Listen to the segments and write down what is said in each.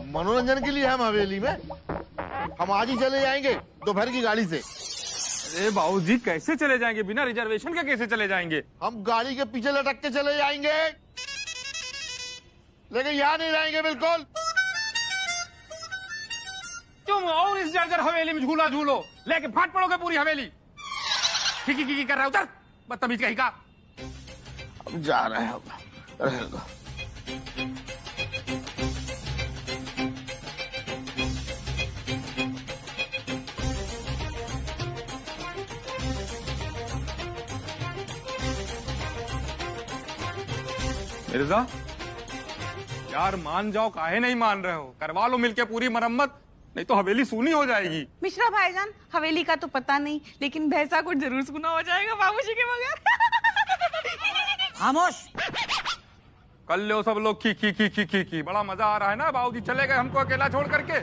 मनोरंजन के लिए हम हवेली में, हम आज ही चले जाएंगे दोपहर की गाड़ी से। अरे बाबूजी कैसे चले जाएंगे, बिना रिजर्वेशन के कैसे चले जाएंगे? हम गाड़ी के पीछे लटक के चले जाएंगे, लेकिन यहाँ नहीं रहेंगे बिल्कुल। तुम और इस जर्जर हवेली में झूला झूलो, लेके फाट पड़ोगे पूरी हवेली। की कर रहा है, उतर बदतमीज कहीं का। हम जा रहे हैं। मिर्जा यार मान जाओ, काहे नहीं मान रहे हो? करवा लो मिलके पूरी मरम्मत, नहीं तो हवेली सूनी हो जाएगी। मिश्रा भाईजान, हवेली का तो पता नहीं, लेकिन भैंसा को जरूर सुना हो जाएगा बाबूजी के बगैर। खामोश। कल लो सब लोग की बड़ा मजा आ रहा है ना। बाबूजी चले गए हमको अकेला छोड़ करके।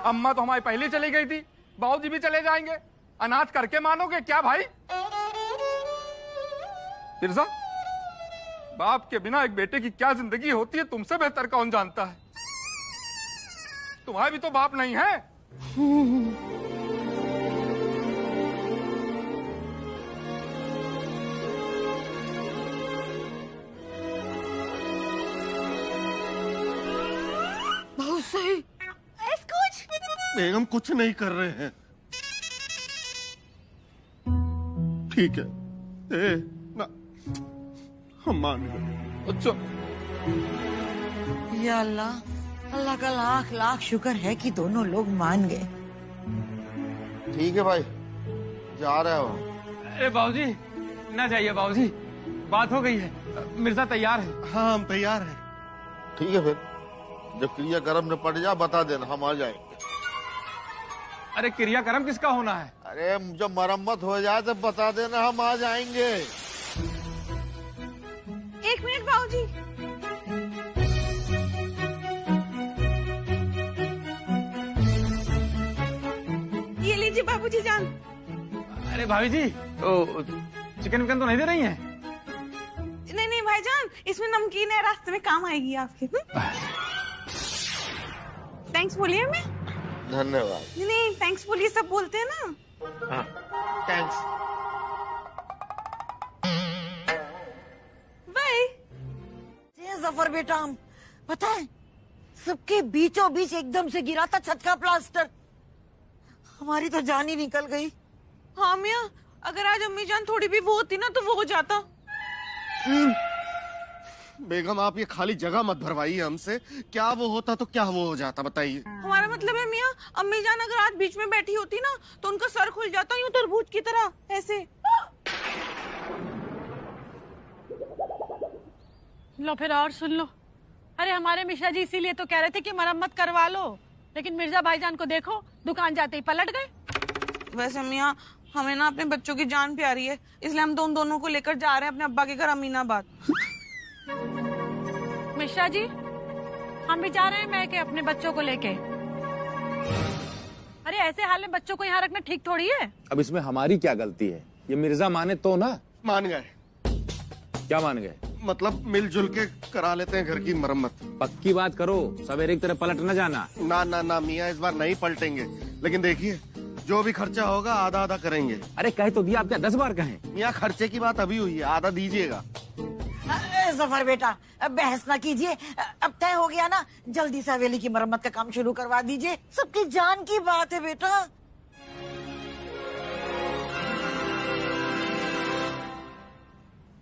अम्मा तो हमारी पहले चली गई थी, बाबूजी भी चले जाएंगे। अनाथ करके मानोगे क्या भाई? मिर्जा, बाप के बिना एक बेटे की क्या जिंदगी होती है तुमसे बेहतर कौन जानता है। तुम्हारे भी तो बाप नहीं है। बहुत सही। कुछ बेगम कुछ नहीं कर रहे हैं। ठीक है, ना हम मान गए। अच्छा या अल्लाह, अल्लाह का लाख लाख शुक्र है कि दोनों लोग मान गए। ठीक है भाई, जा रहे हो? अरे बाबूजी ना जाइए बाबूजी, बात हो गई है, मिर्जा तैयार है। हाँ हम तैयार हैं। ठीक है फिर, जब क्रियाक्रम में पड़ जा बता देना, हम आ जाएंगे। अरे क्रियाक्रम किसका होना है? अरे जब मरम्मत हो जाए तब बता देना, हम आ जाएंगे। 1 मिनट बाबूजी। ये लीजिए बाबूजी जान। अरे भाभी जी, तो चिकन विकन तो नहीं दे रही हैं? नहीं नहीं भाईजान, इसमें नमकीन है, रास्ते में काम आएगी आपके। थैंक्स बोलिए। मैं धन्यवाद। नहीं, थैंक्स बोलिए, सब बोलते हैं ना। हाँ, थैंक्स। बाय। जफर बेटा, पता है सबके बीचों बीच एकदम से गिरा था छत का प्लास्टर, हमारी तो जान ही निकल गई। हाँ मियाँ, अगर आज अम्मी जान थोड़ी भी वो होती ना तो वो हो जाता। बेगम आप ये खाली जगह मत भरवाइए हमसे, क्या वो होता तो क्या वो हो जाता बताइए। हमारा मतलब है मियाँ, अम्मी जान अगर आज बीच में बैठी होती ना तो उनका सर खुल जाता यूं तरबूज की तरह, ऐसे। लो फिर और सुन लो। अरे हमारे मिश्रा जी इसीलिए तो कह रहे थे कि मरम्मत करवा लो, लेकिन मिर्जा भाईजान को देखो, दुकान जाते ही पलट गए। वैसे मियाँ, हमें ना अपने बच्चों की जान प्यारी है, इसलिए हम तो उन दोनों को लेकर जा रहे हैं अपने अब्बा के घर अमीनाबाद। मिश्रा जी, हम भी जा रहे हैं मैं के अपने बच्चों को लेके। अरे ऐसे हाल में बच्चों को यहाँ रखना ठीक थोड़ी है। अब इसमें हमारी क्या गलती है? ये मिर्जा माने तो ना। मान गए। क्या मान गए? मतलब मिलजुल के करा लेते हैं घर की मरम्मत। पक्की बात करो, सवेरे की तरह पलट न जाना। ना ना ना मियाँ, इस बार नहीं पलटेंगे, लेकिन देखिए जो भी खर्चा होगा आधा आधा करेंगे। अरे कह तो दिया, आप क्या 10 बार कहें? मियाँ खर्चे की बात अभी हुई है, आधा दीजिएगा। जफर बेटा, अब बहस ना कीजिए, अब तय हो गया ना, जल्दी से हवेली की मरम्मत का काम शुरू करवा दीजिए, सबकी जान की बात है बेटा।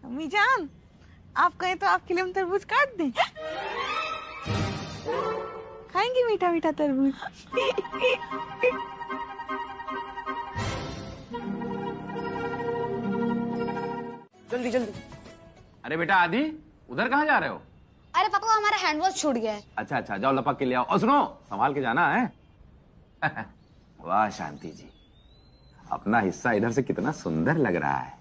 अम्मी जान, आप कहें तो आपके लिए हम तरबूज काट दें। खाएंगे मीठा मीठा तरबूज। जल्दी जल्दी। अरे बेटा आदि, उधर कहाँ जा रहे हो? अरे पापा, हमारा हैंड वॉश छूट गया है। अच्छा अच्छा, जाओ लपक के ले आओ। और सुनो, संभाल के जाना है। वाह शांति जी, अपना हिस्सा इधर से कितना सुंदर लग रहा है।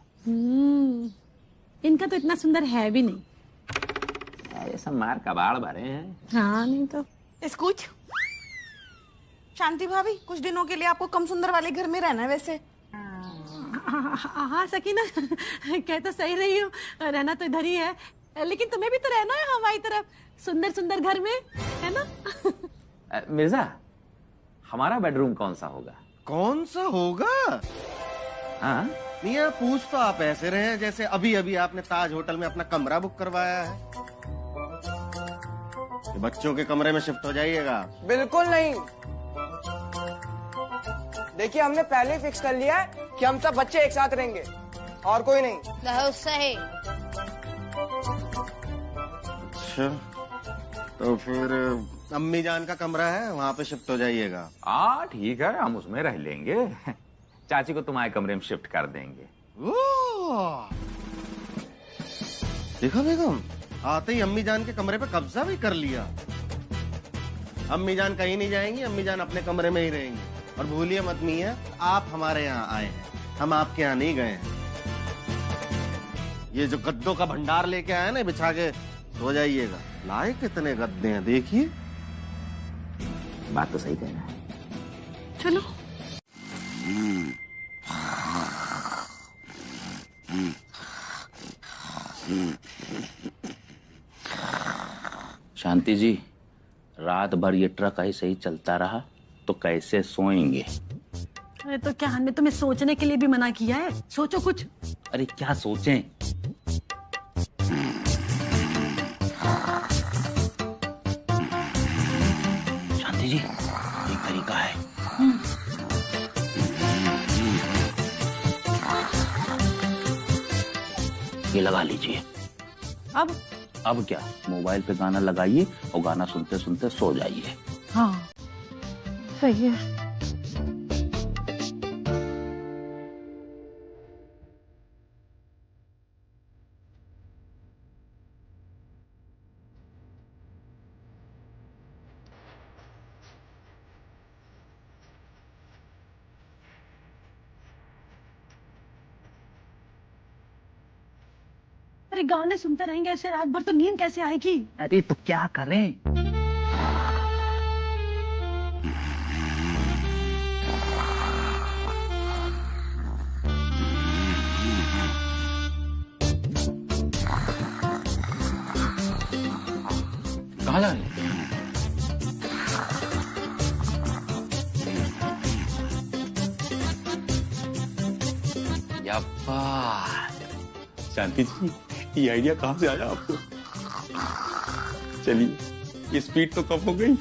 इनका तो इतना सुंदर है भी नहीं। ये सब मार कबाड़ भरे हैं। हाँ नहीं तो। कुछ शांति भाभी, कुछ दिनों के लिए आपको कम सुंदर वाले घर में रहना है। वैसे हाँ सकीना, कह तो सही रही हो, रहना तो इधर ही है, लेकिन तुम्हें भी तो रहना है हमारी तरफ, सुंदर सुंदर घर में, है ना? मिर्जा, हमारा बेडरूम कौन सा होगा? कौन सा होगा? हाँ, मियाँ पूछ तो आप ऐसे रहे हैं जैसे अभी अभी आपने ताज होटल में अपना कमरा बुक करवाया है। ये बच्चों के कमरे में शिफ्ट हो जाइएगा। बिल्कुल नहीं। देखिए, हमने पहले ही फिक्स कर लिया है कि हम सब बच्चे एक साथ रहेंगे और कोई नहीं। बहुत सही। अच्छा, तो फिर अम्मी जान का कमरा है, वहाँ पे शिफ्ट हो जाइएगा। हाँ ठीक है, हम उसमें रह लेंगे। चाची को तुम्हारे कमरे में शिफ्ट कर देंगे। देखो बेगम, आते ही अम्मी जान के कमरे पे कब्जा भी कर लिया। अम्मी जान कहीं नहीं जाएंगी, अम्मी जान अपने कमरे में ही रहेंगी। और भूलिए मत मियाँ, आप हमारे यहाँ आए हैं, हम आपके यहाँ नहीं गए हैं। ये जो गद्दों का भंडार लेके आए ना, बिछा के सो जाइएगा। लाए कितने गद्दे हैं देखिए। बात तो सही कहना है। चलो। शांति जी, रात भर ये ट्रक ऐसे ही चलता रहा तो कैसे सोएंगे? अरे तो क्या हमने तुम्हें सोचने के लिए भी मना किया है? सोचो कुछ। अरे क्या सोचें? शांति जी, एक तरीका है। ये लगा लीजिए। अब क्या, मोबाइल पे गाना लगाइए और गाना सुनते सुनते सो जाइए। हाँ सही है। अरे गाने सुनते रहेंगे ऐसे रात भर तो नींद कैसे आएगी? अरे तो क्या करें? कहाँ जा रहे? शांति जी, ये आइडिया कहाँ से आया आपको? चलिए, ये स्पीड तो कम हो गई।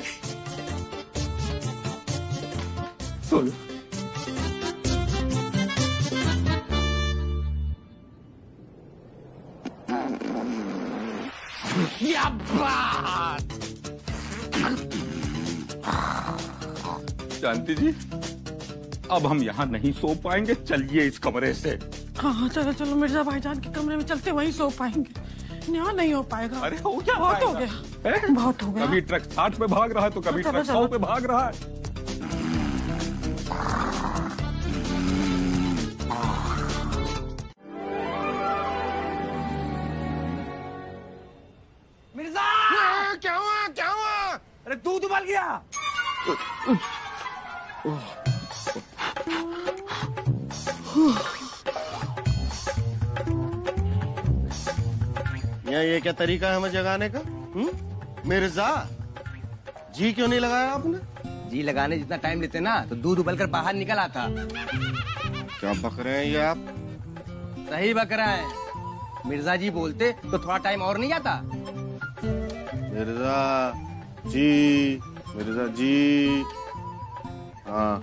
सो लो। शांति जी, अब हम यहाँ नहीं सो पाएंगे, चलिए इस कमरे से। हाँ चलो चलो, मिर्जा भाईजान के कमरे में चलते, वहीं सो पाएंगे। यहाँ नहीं हो पाएगा। अरे हो क्या बहुत हो पाएगा? गया, बहुत हो गया। कभी ट्रक 60 पे भाग रहा है तो कभी ट्रक 100 पे भाग रहा है। मिर्जा! क्या हुआ, क्या हुआ? अरे दूध उबल गया। ये क्या तरीका है हमें जगाने का? मिर्जा जी क्यों नहीं लगाया आपने? जी लगाने जितना टाइम लेते ना तो दूध उबलकर बाहर निकल आता। क्या बक रहे हैं ये आप? सही बक रहा है। मिर्जा जी बोलते तो थोड़ा टाइम और नहीं जाता। मिर्जा जी, हाँ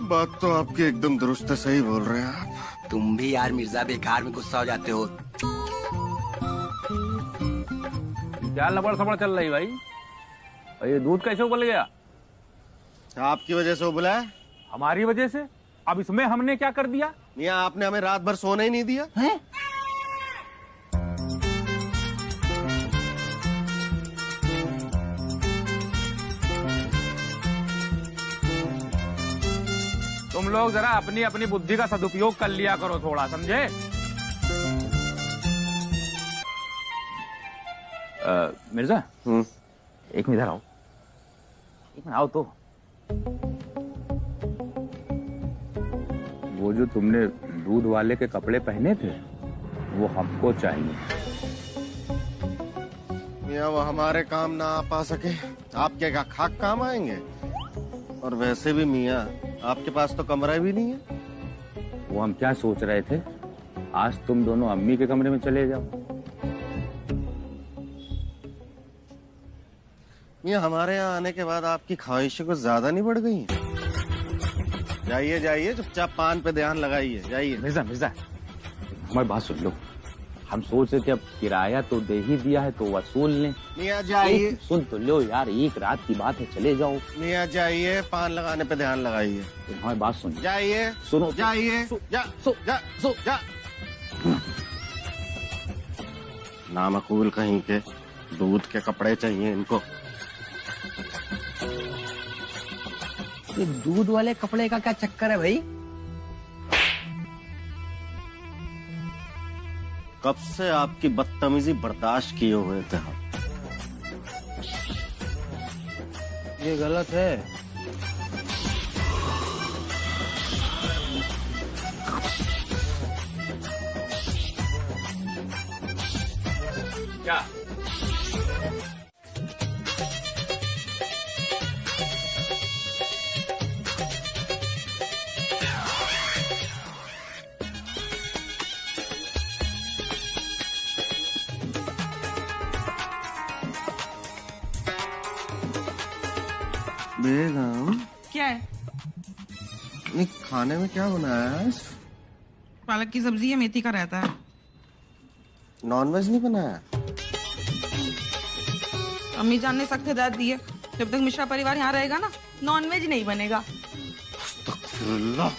बात तो आपकी एकदम दुरुस्त है, सही बोल रहे हैं आप। तुम भी यार मिर्जा बेकार में गुस्सा हो जाते हो। क्या लबड़ सबड़ चल रही भाई? और ये दूध कैसे उबल गया? आपकी वजह से उबला है। हमारी वजह से? अब इसमें हमने क्या कर दिया? मियाँ आपने हमें रात भर सोने ही नहीं दिया है? तुम लोग जरा अपनी अपनी बुद्धि का सदुपयोग कर लिया करो थोड़ा, समझे? मिर्जा, एक मिनट इधर आओ। एक मिनट आओ तो। वो जो तुमने दूध वाले के कपड़े पहने थे वो हमको चाहिए। मियाँ वो हमारे काम ना आ पा सके, आपके का खाक काम आएंगे। और वैसे भी मियाँ आपके पास तो कमरा भी नहीं है। वो हम क्या सोच रहे थे, आज तुम दोनों अम्मी के कमरे में चले जाओ। मियाँ हमारे यहाँ आने के बाद आपकी ख्वाहिशें कुछ ज्यादा नहीं बढ़ गई? जाइए जाइए, चुपचाप पान पे ध्यान लगाइए, जाइए। मिर्जा मिर्जा हमारी बात सुन लो, हम सोच रहे थे अब किराया तो दे ही दिया है तो वसूल लें। मियाँ जाइए, सुन तो लो यार, एक रात की बात है, चले जाओ। मियाँ जाइए, पान लगाने पे ध्यान लगाइए। हमारी बात सुन, जाइए, सुनो, जाइए, जा। नामकूल कहीं के, दूध के कपड़े चाहिए इनको। ये दूध वाले कपड़े का क्या चक्कर है भाई? कब से आपकी बदतमीजी बर्दाश्त किए हुए थे हम। ये गलत है। क्या बेगम, क्या है? ये खाने में क्या बनाया है? पालक की सब्जी है, मेथी का रहता है। नॉनवेज नहीं बनाया? अम्मी जान ने सख्त हिदायत दी है, जब तक मिश्रा परिवार यहाँ रहेगा ना, नॉनवेज नहीं बनेगा। अस्तगफिरुल्लाह।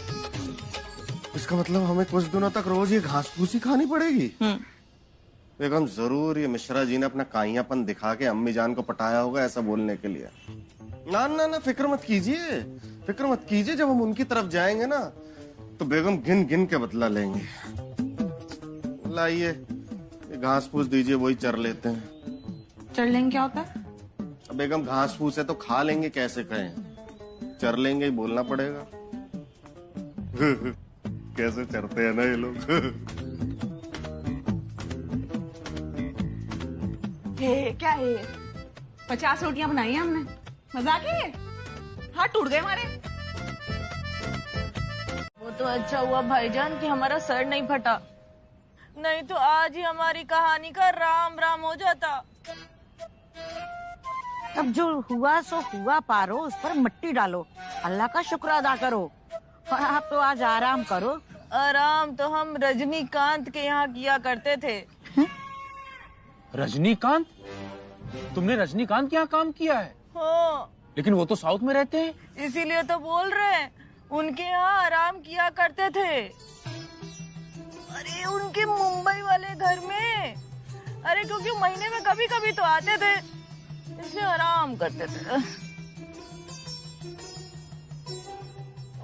इसका मतलब हमें कुछ दिनों तक रोज ये घास फूसी खानी पड़ेगी? बेगम जरूर ये मिश्रा जी ने अपना काइयापन दिखा के अम्मी जान को पटाया होगा ऐसा बोलने के लिए। ना ना ना, फिक्र मत कीजिए, फिक्र मत कीजिए। जब हम उनकी तरफ जाएंगे ना तो बेगम गिन गिन के बदला लेंगे। लाइए ये घास फूस दीजिए, वही चर लेते हैं। चढ़ लेंगे क्या होता है? बेगम घास फूस है तो खा लेंगे, कैसे कहें, चर लेंगे ही बोलना पड़ेगा। कैसे चरते हैं ना ये लोग। क्या है? 50 रोटियां बनाई हैं हमने, मजाक है ये? हाथ टूट गए हमारे। वो तो अच्छा हुआ भाईजान कि हमारा सर नहीं फटा, नहीं तो आज ही हमारी कहानी का राम राम हो जाता। अब जो हुआ सो हुआ पारो, उस पर मिट्टी डालो, अल्लाह का शुक्र अदा करो और आप तो आज आराम करो। आराम तो हम रजनीकांत के यहाँ किया करते थे। रजनीकांत? तुमने रजनीकांत के यहाँ काम किया है? हाँ। लेकिन वो तो साउथ में रहते हैं। इसीलिए तो बोल रहे हैं, उनके यहाँ आराम किया करते थे। अरे उनके मुंबई वाले घर में, अरे क्योंकि महीने में कभी कभी तो आते थे, इसलिए आराम करते थे।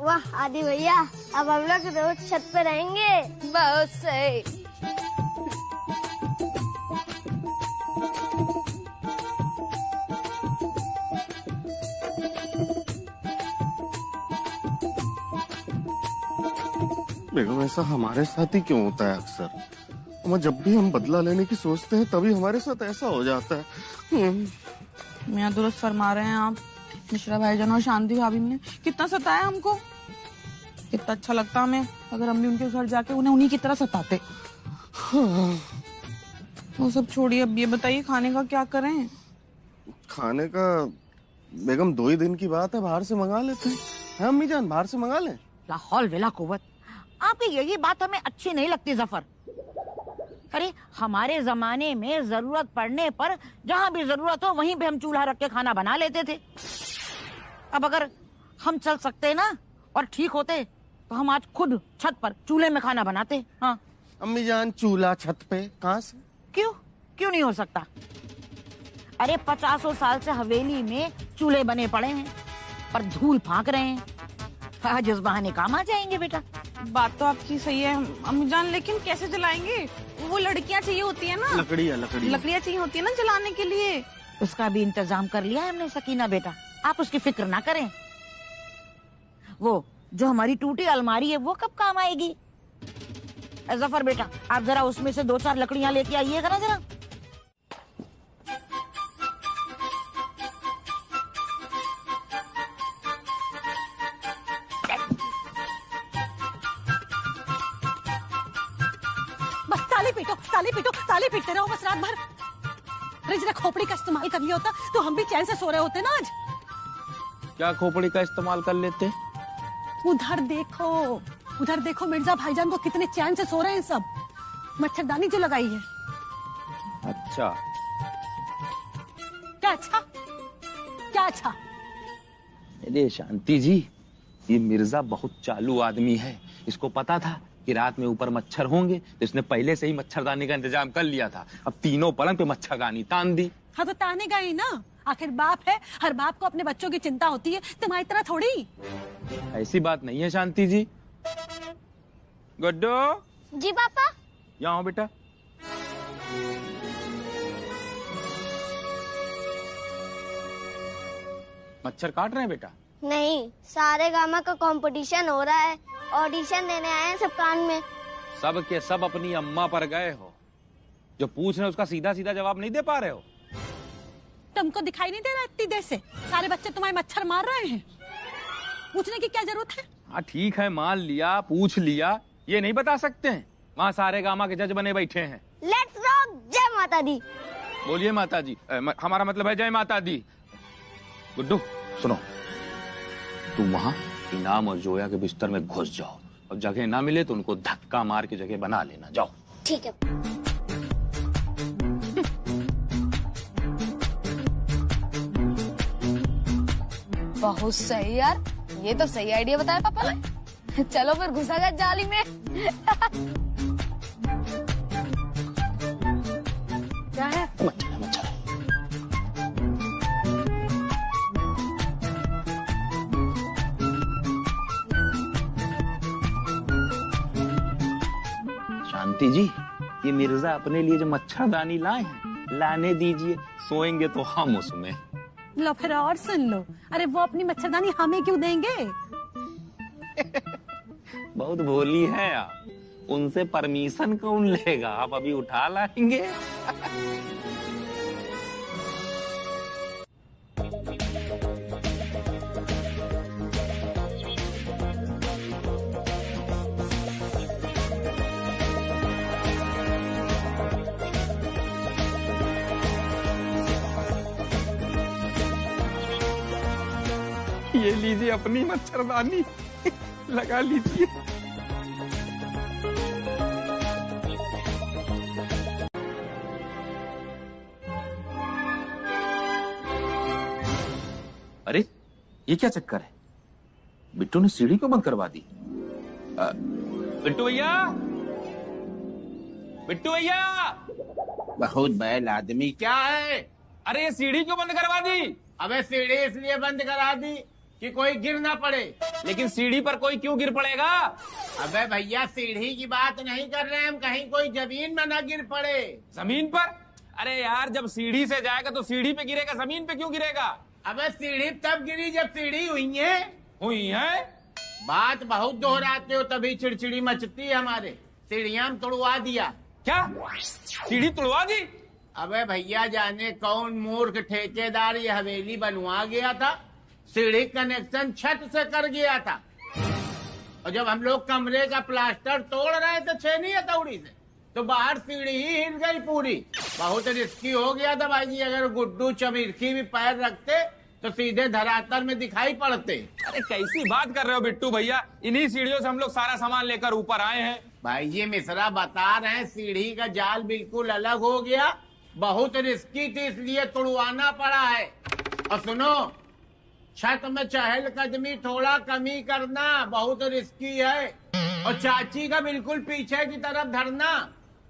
वाह आदि भैया, अब हम लोग रोज छत पे रहेंगे। बहुत सही। बेगम ऐसा हमारे साथ ही क्यों होता है अक्सर? हम जब भी हम बदला लेने की सोचते हैं तभी हमारे साथ ऐसा हो जाता है। मियां दुरुस्त फरमा रहे हैं आप। मिश्रा भाईजान और शांति भाभी ने कितना सताया हमको। कितना अच्छा लगता हमें अगर हम भी उनके घर जाके उन्हें उन्हीं की तरह सताते। वो सब छोड़िए, अब ये बताइए खाने का क्या करें? खाने का बेगम 2 ही दिन की बात है, बाहर से मंगा लेते हैं। है अम्मी जान, बाहर से मंगा लें? लाहौल वेला कुव्वत, आपकी यही बात हमें अच्छी नहीं लगती जफर। अरे हमारे जमाने में जरूरत पड़ने पर जहाँ भी जरूरत हो वहीं पे हम चूल्हा रख के खाना बना लेते थे। अब अगर हम चल सकते ना और ठीक होते तो हम आज खुद छत पर चूल्हे में खाना बनाते। हाँ अम्मी जान, चूल्हा छत पे कहाँ से? क्यों नहीं हो सकता? अरे 50 साल से हवेली में चूल्हे बने पड़े हैं पर धूल फांक रहे हैं। आज इस बहाने काम आ जाएंगे बेटा। बात तो आपकी सही है अम्मी जान, लेकिन कैसे जलाएंगे? वो लड़कियां चाहिए होती है ना, लकड़ियां चाहिए होती है ना जलाने के लिए। उसका भी इंतजाम कर लिया है हमने सकीना बेटा, आप उसकी फिक्र ना करें। वो जो हमारी टूटी अलमारी है वो कब काम आएगी? जफर बेटा, आप जरा उसमें से 2-4 लकड़ियां लेके आइएगा ना जरा। बस ताली पीटते रहो बस रात भर। अरे जरा खोपड़ी का इस्तेमाल कर लिया होता तो हम भी चैन से सो रहे होते ना आज। क्या खोपड़ी का इस्तेमाल कर लेते? उधर देखो मिर्जा भाईजान को कितने चैन से सो रहे हैं सब। मच्छरदानी जो लगाई है। अच्छा। क्या अच्छा? अरे शांति जी, ये मिर्जा बहुत चालू आदमी है। इसको पता था कि रात में ऊपर मच्छर होंगे, तो इसने पहले से ही मच्छरदानी का इंतजाम कर लिया था। अब तीनों पलंग पे मच्छरदानी तान दी। हाँ तो तानेगा ही ना, आखिर बाप है, हर बाप को अपने बच्चों की चिंता होती है, तुम्हारी तरह थोड़ी। ऐसी बात नहीं है शांति जी। गुड्डू। जी पापा। यहाँ हो बेटा। मच्छर काट रहे हैं बेटा? नहीं, सारे गामा का कंपटीशन हो रहा है, ऑडिशन देने आए हैं सब कान में। सब के सब अपनी अम्मा पर गए हो, जो पूछ रहे उसका सीधा सीधा जवाब नहीं दे पा रहे हो। तुमको दिखाई नहीं दे रहा इतनी देर से सारे बच्चे तुम्हारे मच्छर मार रहे हैं? पूछने की क्या जरूरत है? हाँ ठीक है, मान लिया, पूछ लिया, ये नहीं बता सकते हैं वहाँ सारे गामा के जज बने बैठे हैं। लेट्स रॉक, जय माता दी। बोलिए माता जी। हमारा मतलब है जय माता दी। गुड्डू सुनो, तुम वहाँ इनाम और जोया के बिस्तर में घुस जाओ, अब जगह ना मिले तो उनको धक्का मार के जगह बना लेना। जाओ। ठीक है। बहुत सही यार, ये तो सही आइडिया बताया पापा ने। चलो फिर घुसा जाए जाली में। क्या है? मच्छर। शांति जी, ये मिर्जा अपने लिए जो मच्छरदानी लाए हैं, लाने दीजिए, सोएंगे तो हम उसमें। लो फिर और सुन लो। अरे वो अपनी मच्छरदानी हमें क्यों देंगे? बहुत भोली है आप, उनसे परमिशन कौन लेगा? आप अभी उठा लाएंगे। ये लीजिए अपनी मच्छरदानी, लगा लीजिए। अरे ये क्या चक्कर है? बिट्टू ने सीढ़ी क्यों बंद करवा दी? बिट्टू भैया, बिट्टू भैया। बहुत बैल आदमी क्या है? अरे ये सीढ़ी क्यों बंद करवा दी? अबे सीढ़ी इसलिए बंद करा दी कि कोई गिर ना पड़े। लेकिन सीढ़ी पर कोई क्यों गिर पड़ेगा? अबे भैया सीढ़ी की बात नहीं कर रहे हम, कहीं कोई जमीन में ना गिर पड़े। जमीन पर? अरे यार जब सीढ़ी से जाएगा तो सीढ़ी पे गिरेगा, जमीन पे क्यों गिरेगा? अबे सीढ़ी तब गिरी जब सीढ़ी हुई है। बात बहुत दोहराते हो तभी चिड़चिड़ी मचती है हमारे। सीढ़ियां तोड़वा दिया। क्या सीढ़ी तोड़वा दी? अबे भैया जाने कौन मूर्ख ठेकेदार ये हवेली बनवा गया था, सीढ़ी कनेक्शन छत से कर गया था, और जब हम लोग कमरे का प्लास्टर तोड़ रहे थे छेनी हथौड़ी से, तो बाहर सीढ़ी ही हिल गई पूरी। बहुत रिस्की हो गया था भाई जी, अगर गुड्डू चमिरखी भी पैर रखते तो सीधे धरातल में दिखाई पड़ते। अरे कैसी बात कर रहे हो बिट्टू भैया? इन्हीं सीढ़ियों से हम लोग सारा सामान लेकर ऊपर आए हैं। भाई जी मिश्रा बता रहे हैं सीढ़ी का जाल बिल्कुल अलग हो गया, बहुत रिस्की थी इसलिए तुड़वाना पड़ा है। और सुनो, छत में चहलकदमी थोड़ा कमी करना, बहुत रिस्की है। और चाची का बिल्कुल पीछे की तरफ धरना,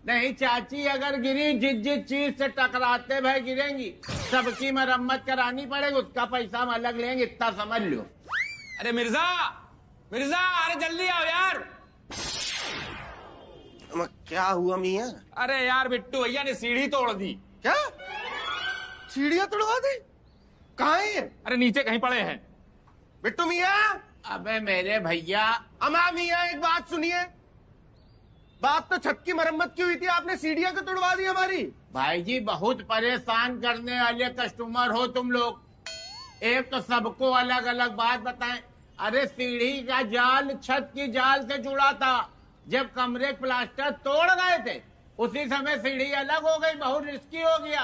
नहीं चाची अगर गिरी जिस चीज से टकराते भाई गिरेंगी, सबकी मरम्मत करानी पड़ेगी, उसका पैसा हम अलग लेंगे, इतना समझ लो। अरे मिर्जा, अरे जल्दी आओ यार। क्या हुआ मियाँ? अरे यार बिट्टू भैया ने सीढ़ी तोड़ दी। क्या सीढ़ियां तोड़वा दी? कहाँ है? अरे नीचे कहीं पड़े हैं। बिट्टू मियाँ। अबे मेरे भैया। अमा मियाँ एक बात सुनिए, बात तो छत की मरम्मत की हुई थी, आपने सीढ़ियां क्यों तोड़वा दी हमारी? भाई जी बहुत परेशान करने वाले कस्टमर हो तुम लोग। एक तो सबको अलग अलग बात बताएं। अरे सीढ़ी का जाल छत की जाल से जुड़ा था, जब कमरे प्लास्टर तोड़ गए थे उसी समय सीढ़ी अलग हो गई, बहुत रिस्की हो गया।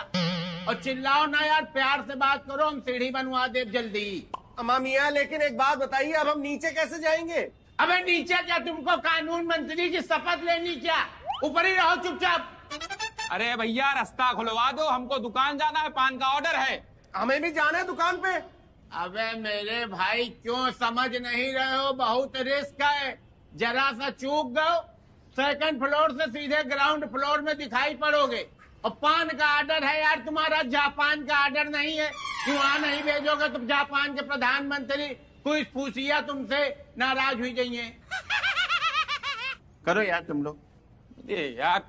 और चिल्लाओ ना यार, प्यार से बात करो, हम सीढ़ी बनवा दे जल्दी। अम्मा मियाँ लेकिन एक बात बताइए, अब हम नीचे कैसे जाएंगे? अबे नीचे क्या, तुमको कानून मंत्री की शपथ लेनी क्या? ऊपर ही रहो चुपचाप। अरे भैया रास्ता खुलवा दो, हमको दुकान जाना है, पान का ऑर्डर है। हमें भी जाना है दुकान पे। अबे मेरे भाई क्यों समझ नहीं रहे हो, बहुत रिस्क है। जरा सा चूक गए सेकंड फ्लोर से सीधे ग्राउंड फ्लोर में दिखाई पड़ोगे। और पान का ऑर्डर है यार तुम्हारा, जापान का ऑर्डर नहीं है कि वहाँ नहीं भेजोगे तुम। जापान के प्रधानमंत्री कुछ पूछिया तुमसे नाराज हुई जाइए। करो यार तुम लोग। ये यार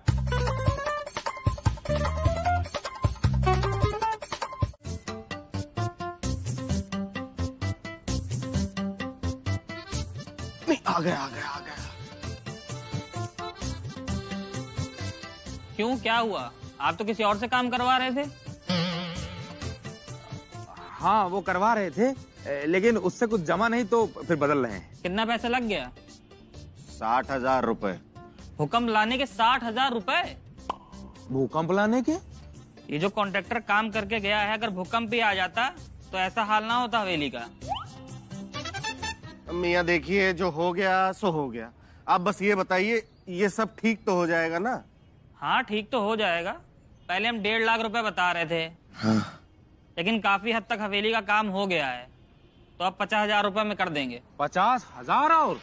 आ गया। क्यों, क्या हुआ? आप तो किसी और से काम करवा रहे थे। हाँ वो करवा रहे थे, लेकिन उससे कुछ जमा नहीं तो फिर बदल रहे हैं। कितना पैसा लग गया? 60,000 रुपए। भूकंप लाने के 60,000 रुपए? भूकंप लाने के? ये जो कॉन्ट्रैक्टर काम करके गया है, अगर भूकंप भी आ जाता तो ऐसा हाल ना होता हवेली का। मियाँ देखिए, जो हो गया सो हो गया। आप बस ये बताइए, ये सब ठीक तो हो जाएगा ना? हाँ ठीक तो हो जाएगा। पहले हम 1.5 लाख रुपए बता रहे थे, हाँ। लेकिन काफी हद तक हवेली का काम हो गया है, तो अब 50,000 रुपए में कर देंगे। 50,000? और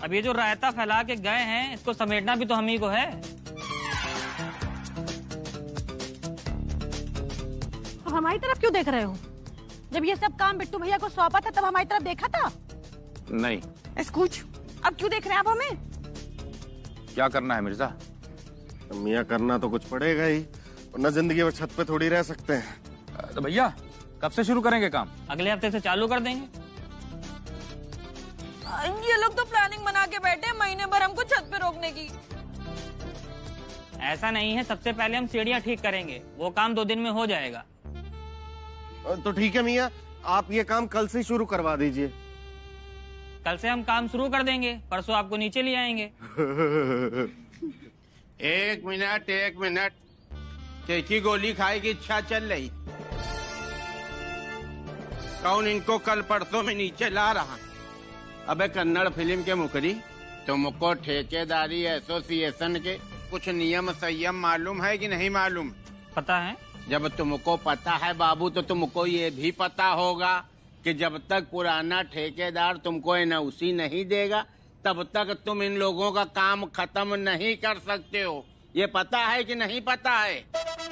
अब ये जो रायता फैला के गए हैं, इसको समेटना भी तो हम ही को है। अब हमारी तरफ क्यों देख रहे हो? जब ये सब काम बिट्टू भैया को सौंपा था तब हमारी तरफ देखा था? नहीं। कुछ अब क्यों देख रहे हैं आप हमें? क्या करना है मिर्जा? मियाँ करना तो कुछ पड़ेगा ही, वरना जिंदगी भर छत पे थोड़ी रह सकते हैं। तो भैया कब से शुरू करेंगे काम? अगले हफ्ते से चालू कर देंगे। ये लोग तो प्लानिंग बना के बैठे, महीने भर हमको छत पे रोकने की। ऐसा नहीं है, सबसे पहले हम सीढ़ियाँ ठीक करेंगे, वो काम 2 दिन में हो जाएगा। तो ठीक है मियाँ, आप ये काम कल से शुरू करवा दीजिए। कल से हम काम शुरू कर देंगे, परसों आपको नीचे ले आएंगे। एक मिनट, की गोली खाए की इच्छा चल रही? कौन इनको कल परसों में नीचे ला रहा? अबे कन्नड़ फिल्म के मुकरी, तुमको ठेकेदारी एसोसिएशन के कुछ नियम संयम मालूम है कि नहीं मालूम? पता है। जब तुमको पता है बाबू, तो तुमको ये भी पता होगा कि जब तक पुराना ठेकेदार तुमको एनओसी नहीं देगा, तब तक तुम इन लोगों का काम खत्म नहीं कर सकते हो। ये पता है कि नहीं पता है?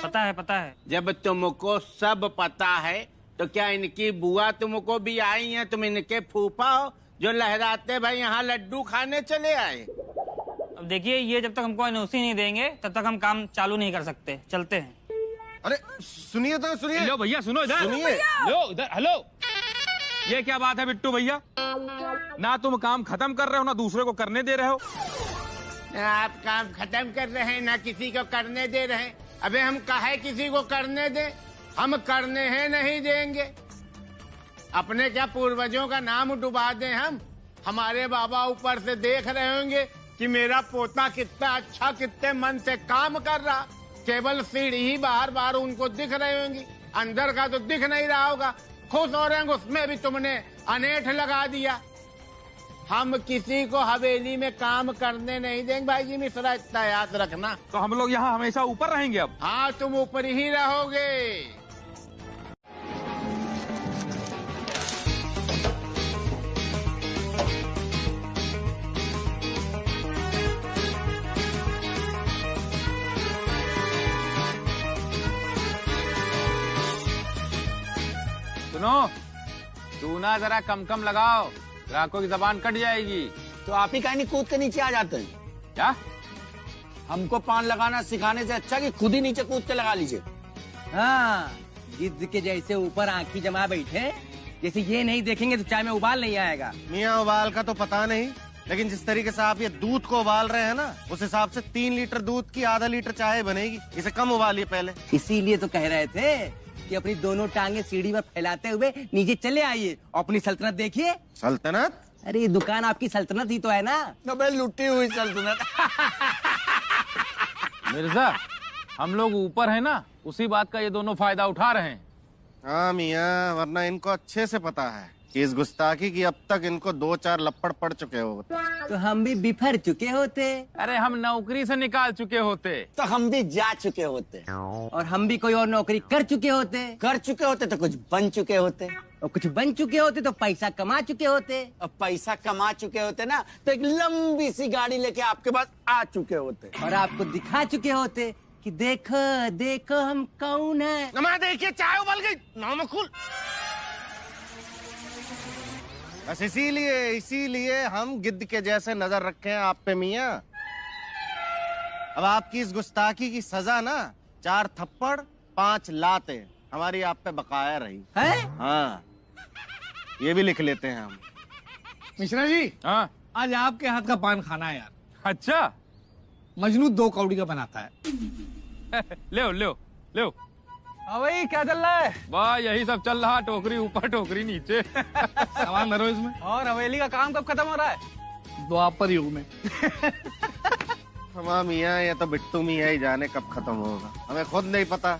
पता है। जब तुमको सब पता है, तो क्या इनकी बुआ तुमको भी आई है? तुम इनके फूफा हो जो लहराते भाई यहाँ लड्डू खाने चले आए? अब देखिए, ये जब तक हमको एनओसी नहीं देंगे तब तक हम काम चालू नहीं कर सकते। चलते हैं। अरे सुनिए तो सुनिए। लो भैया सुनो इधर। सुनिए। लो इधर। हेलो, ये क्या बात है बिट्टू भैया? ना तुम काम खत्म कर रहे हो, ना दूसरे को करने दे रहे हो। आप काम खत्म कर रहे हैं, ना किसी को करने दे रहे हैं। अबे हम काहे किसी को करने दे? हम करने हैं नहीं देंगे। अपने क्या पूर्वजों का नाम डुबा दें हम? हमारे बाबा ऊपर से देख रहे होंगे कि मेरा पोता कितना अच्छा, कितने मन से काम कर रहा। केवल सीढ़ी ही बार उनको दिख रही होंगी, अंदर का तो दिख नहीं रहा होगा। खुश हो रहे होंगे, उसमें भी तुमने अनेठ लगा दिया। हम किसी को हवेली में काम करने नहीं देंगे भाई जी मिश्रा, इतना याद रखना। तो हम लोग यहाँ हमेशा ऊपर रहेंगे अब? हाँ तुम ऊपर ही रहोगे। सुनो, चूना जरा कम लगाओ, ग्राहकों की जबान कट जाएगी। तो आप ही कहीं कूद के नीचे आ जाते हैं क्या? हमको पान लगाना सिखाने से अच्छा कि खुद ही नीचे कूद के लगा लीजिए। हाँ, गिद्ध के जैसे ऊपर आंखी जमा बैठे, जैसे ये नहीं देखेंगे तो चाय में उबाल नहीं आएगा। मियाँ उबाल का तो पता नहीं, लेकिन जिस तरीके से आप ये दूध को उबाल रहे हैं ना, उस हिसाब से 3 लीटर दूध की आधा लीटर चाय बनेगी। इसे कम उबालिए पहले। इसीलिए तो कह रहे थे कि अपनी दोनों टांगे सीढ़ी पर फैलाते हुए नीचे चले आइए, अपनी सल्तनत देखिए। सल्तनत? अरे ये दुकान आपकी सल्तनत ही तो है ना। अबे लुटी हुई सल्तनत। मिर्जा, हम लोग ऊपर है ना, उसी बात का ये दोनों फायदा उठा रहे हैं। हाँ मियाँ, वरना इनको अच्छे से पता है कि इस गुस्ताखी की अब तक इनको 2-4 लपड़ पड़ चुके होते। तो हम भी बिफर चुके होते। अरे हम नौकरी से निकाल चुके होते। तो हम भी जा चुके होते। और हम भी कोई और नौकरी कर चुके होते तो कुछ बन चुके होते, और कुछ बन चुके होते तो पैसा कमा चुके होते, और पैसा कमा चुके होते ना तो एक लंबी सी गाड़ी लेके आपके पास आ चुके होते, और आपको दिखा चुके होते कि देखो देखो हम कौन है। नमा देखिए चाय उबल गई, नाम खुल। बस इसीलिए हम गिद्ध के जैसे नजर रखे हैं आप पे मियाँ। अब आपकी इस गुस्ताखी की सजा ना 4 थप्पड़ 5 लाते हमारी आप पे बकाया रही है। हाँ, ये भी लिख लेते हैं हम। मिश्रा जी, हाँ, आज आपके हाथ का पान खाना है यार। अच्छा, मजनू 2 कौड़ी का बनाता है। ले। हाँ भाई, क्या चल रहा है? वाह, यही सब चल रहा, टोकरी ऊपर टोकरी नीचे। सामान भरो इसमें। और हवेली का काम कब खत्म हो रहा है? द्वापर युग में। हमारा मियाँ, ये तो बिट्टू मियाँ ही जाने कब खत्म होगा, हमें खुद नहीं पता।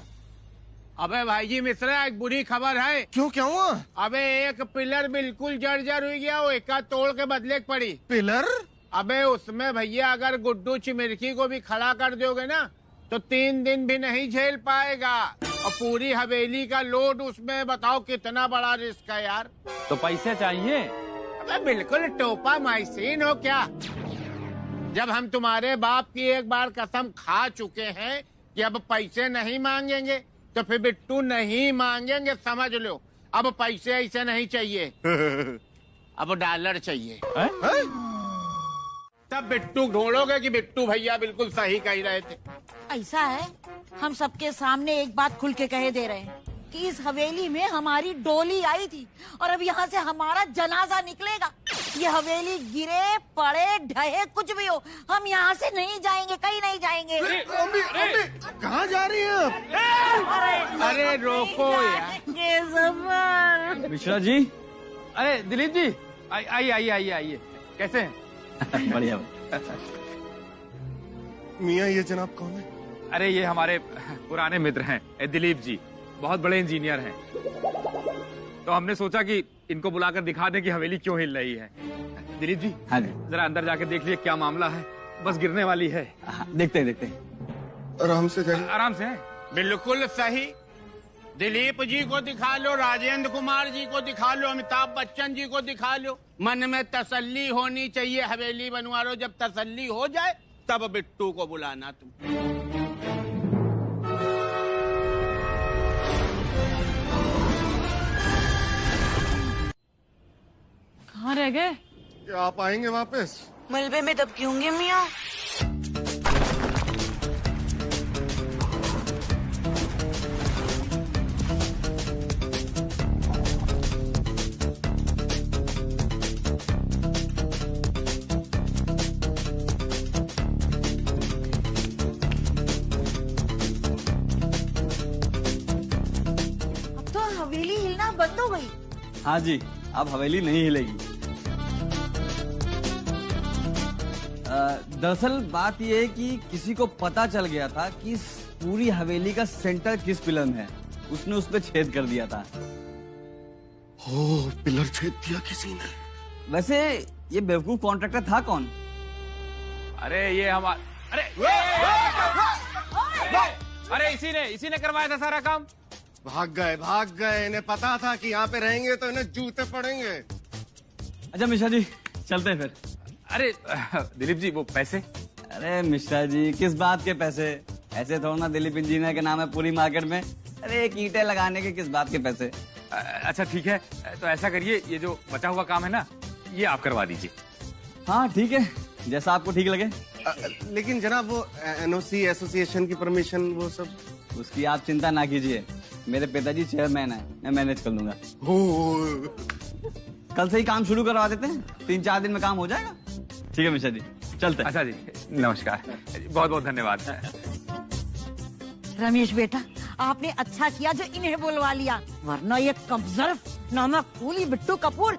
अबे भाई जी मिश्रा, एक बुरी खबर है। क्यों, क्या हुआ? अबे एक पिलर बिल्कुल जर्जर हुई गया, वो एका तोड़ के बदले पड़ी। पिलर? अबे उसमें भैया अगर गुड्डू चिमिरकी को भी खड़ा कर दोगे ना तो 3 दिन भी नहीं झेल पाएगा, और पूरी हवेली का लोड उसमें। बताओ कितना बड़ा रिस्क है यार। तो पैसे चाहिए? अबे बिल्कुल टोपा माइसीन हो क्या? जब हम तुम्हारे बाप की एक बार कसम खा चुके हैं कि अब पैसे नहीं मांगेंगे, तो फिर बिट्टू नहीं मांगेंगे, समझ लो। अब पैसे ऐसे नहीं चाहिए, अब डॉलर चाहिए। तब बिट्टू ढूंढोगे कि बिट्टू भैया बिल्कुल सही कह रहे थे। ऐसा है, हम सबके सामने एक बात खुल के कहे दे रहे हैं कि इस हवेली में हमारी डोली आई थी, और अब यहाँ से हमारा जनाजा निकलेगा। ये हवेली गिरे पड़े ढहे कुछ भी हो, हम यहाँ से नहीं जाएंगे, कहीं नहीं जाएंगे। कहाँ जा रही है? अरे रोको यार। मिश्रा जी, अरे दिलीप जी, आइए। कैसे हैं? बढ़िया। मियाँ, ये जनाब कौन है? अरे ये हमारे पुराने मित्र हैं, दिलीप जी, बहुत बड़े इंजीनियर हैं। तो हमने सोचा कि इनको बुलाकर दिखा दें कि हवेली क्यों हिल रही है। दिलीप जी, हाँ जी, जरा अंदर जाके देख लिए क्या मामला है, बस गिरने वाली है। देखते हैं। आराम से जाइए। आराम से। बिल्कुल सही। दिलीप जी को दिखा लो, राजेंद्र कुमार जी को दिखा लो, अमिताभ बच्चन जी को दिखा लो। मन में तसल्ली होनी चाहिए, हवेली बनवा लो। जब तसल्ली हो जाए तब बिट्टू को बुलाना तुम। कहाँ रह गए? क्या आप आएंगे वापस? मलबे में दबकी होंगे मियाँ। अब तो हवेली हिलना बंद हो गई। हाँ जी, अब हवेली नहीं हिलेगी। दरअसल बात यह है कि किसी को पता चल गया था कि इस पूरी हवेली का सेंटर किस पिलर में है, उसने उस पे छेद कर दिया था। हो, पिलर छेद दिया किसी ने। वैसे ये बेवकूफ कॉन्ट्रैक्टर था कौन? अरे ये हमारा, अरे इसी ने करवाया था सारा काम। भाग गए। इन्हें पता था कि यहाँ पे रहेंगे तो इन्हें जूते पड़ेंगे। अच्छा मिश्रा जी, चलते हैं फिर। अरे दिलीप जी, वो पैसे? अरे मिश्रा जी, किस बात के पैसे? ऐसे थोड़ा ना दिलीप इंजीनियर के नाम है पूरी मार्केट में। अरे एक ईंटें लगाने के किस बात के पैसे? अच्छा ठीक है, तो ऐसा करिए, ये जो बचा हुआ काम है ना, ये आप करवा दीजिए। हाँ ठीक है, जैसा आपको ठीक लगे। लेकिन जनाब वो एनओसी एसोसिएशन की परमिशन वो सब, उसकी आप चिंता ना कीजिए, मेरे पिताजी चेयरमैन है, मैं मैनेज कर लूंगा। कल से ही काम शुरू करवा देते हैं, 3-4 दिन में काम हो जाएगा। ठीक है मिश्रा जी, चलते। अच्छा जी, नमस्कार, बहुत बहुत धन्यवाद। रमेश बेटा, आपने अच्छा किया जो इन्हें बुलवा लिया, वरना ये कब्जर्फ नमक फूली बिट्टू कपूर।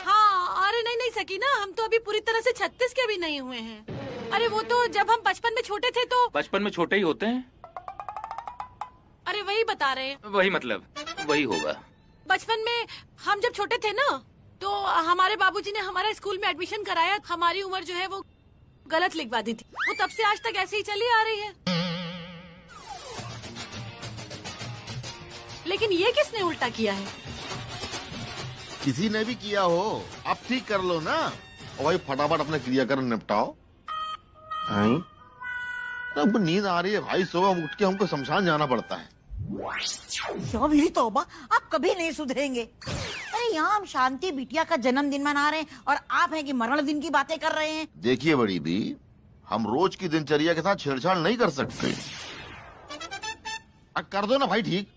हाँ, अरे नहीं सकीना, हम तो अभी पूरी तरह से 36 के भी नहीं हुए हैं। अरे वो तो जब हम बचपन में छोटे थे तो। बचपन में छोटे ही होते हैं। अरे वही बता रहे हैं। वही मतलब वही होगा। बचपन में हम जब छोटे थे ना, तो हमारे बाबूजी ने हमारा स्कूल में एडमिशन कराया। हमारी उम्र जो है वो गलत लिखवा दी थी। वो तब से आज तक ऐसे ही चली आ रही है। लेकिन ये किसने उल्टा किया है? किसी ने भी किया हो, आप ठीक कर लो ना। और भाई फटाफट अपने क्रियाकर्म निपटाओ। अब नींद आ रही है भाई, सुबह उठ के हमको शमशान जाना पड़ता है। मेरी तौबा, आप कभी नहीं सुधरेंगे। अरे यहाँ हम शांति बिटिया का जन्मदिन मना रहे हैं और आप हैं कि मरण दिन की बातें कर रहे हैं। देखिए बड़ी दी, हम रोज की दिनचर्या के साथ छेड़छाड़ नहीं कर सकते। कर दो ना भाई ठीक।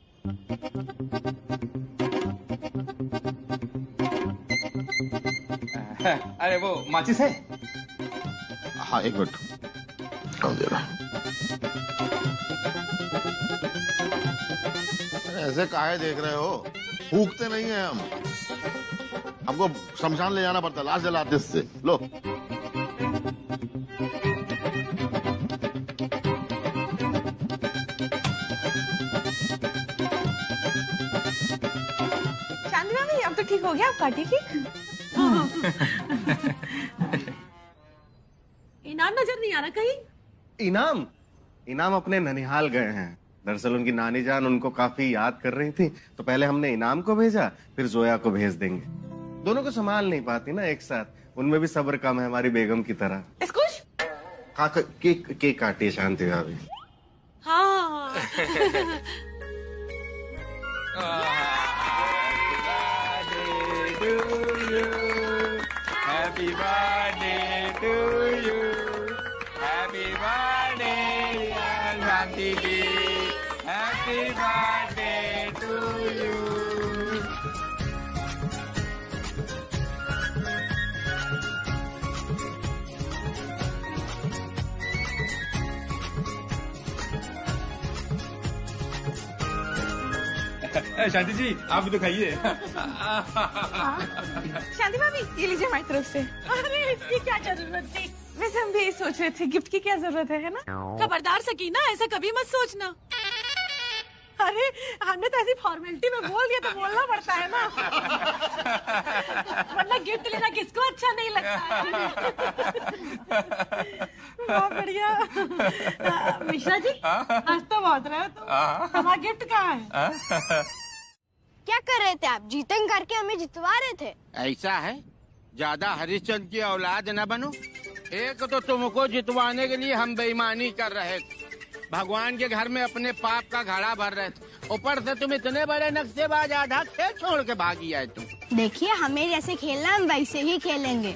अरे वो माचिस है? हाँ एक मिनट, दे रहा। ऐसे काहे देख रहे हो? फूकते नहीं है हम, हमको शमशान ले जाना पड़ता है लाश जलाते इससे। लो चांदी भाभी, अब तो ठीक हो गया, आप काटिए केक। इनाम नजर नहीं आ रहा कहीं? इनाम अपने ननिहाल गए हैं। दरअसल उनकी नानी जान उनको काफी याद कर रही थी, तो पहले हमने इनाम को भेजा, फिर जोया को भेज देंगे। दोनों को संभाल नहीं पाती ना एक साथ, उनमें भी सब्र कम है हमारी बेगम की तरह। केक काटिए शांति भाभी। हाँ। Happy birthday to you. Happy birthday, Shanti ji. Happy birthday to you. शांति जी, आप भी तो खाइए। शांति भाभी, ये लीजिए हमारी तरफ से। अरे इसकी क्या जरूरत थी? वैसे हम भी यही सोच रहे थे, गिफ्ट की क्या जरूरत है ना? खबरदार सकीना, ऐसा कभी मत सोचना। अरे हमने तो ऐसी फॉर्मेलिटी में बोल दिया तो बोलना पड़ता है ना, वरना गिफ्ट लेना किसको अच्छा नहीं लगता है। बहुत बढ़िया। मिश्रा जी, आज तो बहुत रहे हो तुम। हमारा गिफ्ट कहाँ है? क्या कर रहे थे आप? जीतन करके हमें जितवा रहे थे। ऐसा है, ज्यादा हरिश्चंद्र की औलाद न बनो। एक तो तुमको जितवाने के लिए हम बेईमानी कर रहे थे, भगवान के घर में अपने पाप का घड़ा भर रहे थे, ऊपर से तुम इतने बड़े नक्शेबाज आधा खेल छोड़ के भागी आए तुम। देखिए, हमें जैसे खेलना हम वैसे ही खेलेंगे।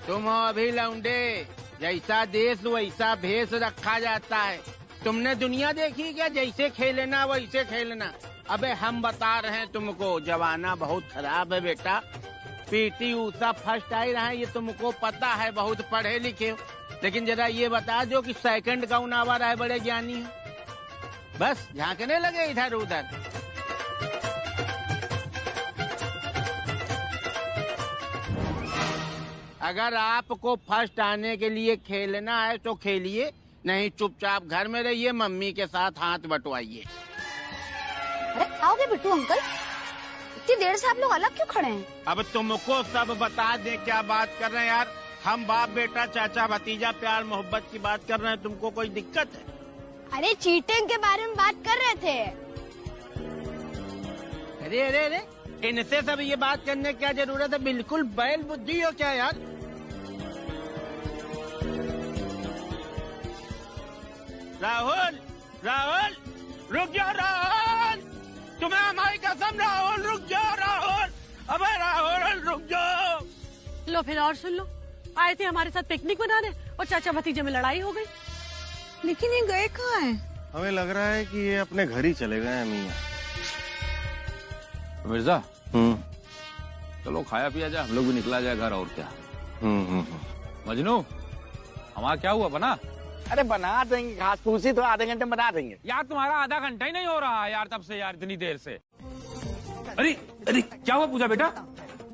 तुम हो अभी लौंडे, जैसा देश वैसा भेष रखा जाता है। तुमने दुनिया देखी क्या? जैसे खेलना वैसे खेलना। अबे हम बता रहे हैं तुमको, जमाना बहुत खराब है बेटा। पीटी ऊषा फर्स्ट आई रहा है, ये तुमको पता है, बहुत पढ़े लिखे हो। लेकिन जरा ये बता दो कि सेकंड कौन आवा रहा है बड़े ज्ञानी है? बस झांकने लगे इधर उधर। अगर आपको फर्स्ट आने के लिए खेलना है तो खेलिए, नहीं चुपचाप घर में रहिए, मम्मी के साथ हाथ बटवाइए। अरे आओगे बिट्टू अंकल, इतनी देर से आप लोग अलग क्यों खड़े हैं? अब तुमको सब बता दे क्या बात कर रहे हैं यार। हम बाप बेटा चाचा भतीजा प्यार मोहब्बत की बात कर रहे हैं, तुमको कोई दिक्कत है? अरे चीटिंग के बारे में बात कर रहे थे। अरे अरे अरे, इनसे सब ये बात करने की क्या जरूरत है? बिल्कुल बैल बुद्धि हो क्या यार? राहुल, राहुल, रुक जाओ राहुल, तुम्हें हमारी कसम। राहुल रुक जाओ, राहुल, अबे राहुल रुक जाओ। लो फिर और सुन लो, आए थे हमारे साथ पिकनिक मनाने और चाचा भतीजे में लड़ाई हो गई। लेकिन ये गए कहाँ हैं? हमें लग रहा है कि ये अपने घर ही चले गए हैं मियां। मिर्जा चलो खाया पिया जाए, हम लोग भी निकला जाए घर, और क्या। मजनू हमारा क्या हुआ, बना? अरे बना देंगे, घास फूसी तो आधे घंटे में बना देंगे। यार तुम्हारा आधा घंटा ही नहीं हो रहा है यार, तब से यार इतनी देर से। अरे अरे क्या हुआ पूजा बेटा?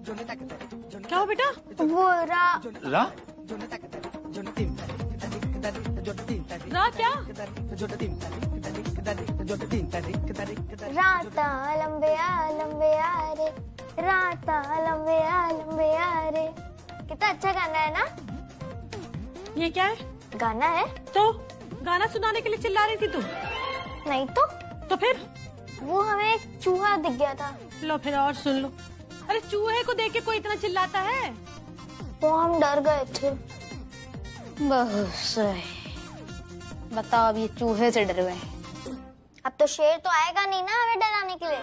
क्या हुआ बेटा? वो रा क्या? राता लंबे आ रे, राता लंबे आ रे। कितना अच्छा गाना है ना? ये क्या है? गाना है। तो गाना सुनाने के लिए चिल्ला रही थी तुम? नहीं तो। तो फिर? वो हमें एक चूहा दिख गया था। लो फिर और सुन लो। अरे चूहे को देख के कोई इतना चिल्लाता है? वो हम डर गए थे। बहुत सही। बताओ अब ये चूहे से डर गए, अब तो शेर तो आएगा नहीं ना हमें डराने के लिए।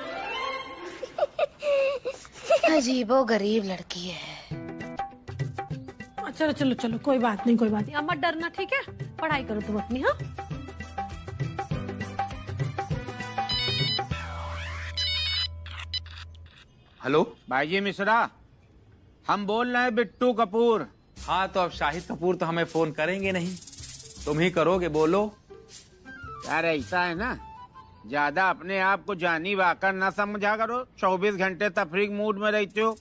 अजीबो गरीब लड़की है। चलो चलो चलो, कोई बात नहीं कोई बात नहीं, अब मत डरना, ठीक है? पढ़ाई करो तुम अपनी। हाँ हेलो भाईजी मिश्रा, हम बोल रहे हैं बिट्टू कपूर। हाँ तो अब शाहिद कपूर तो हमें फोन करेंगे नहीं, तुम ही करोगे, बोलो। यार ऐसा है ना, ज्यादा अपने आप को जानी वाकर ना समझा करो। 24 घंटे तफरीक मूड में रहते हो।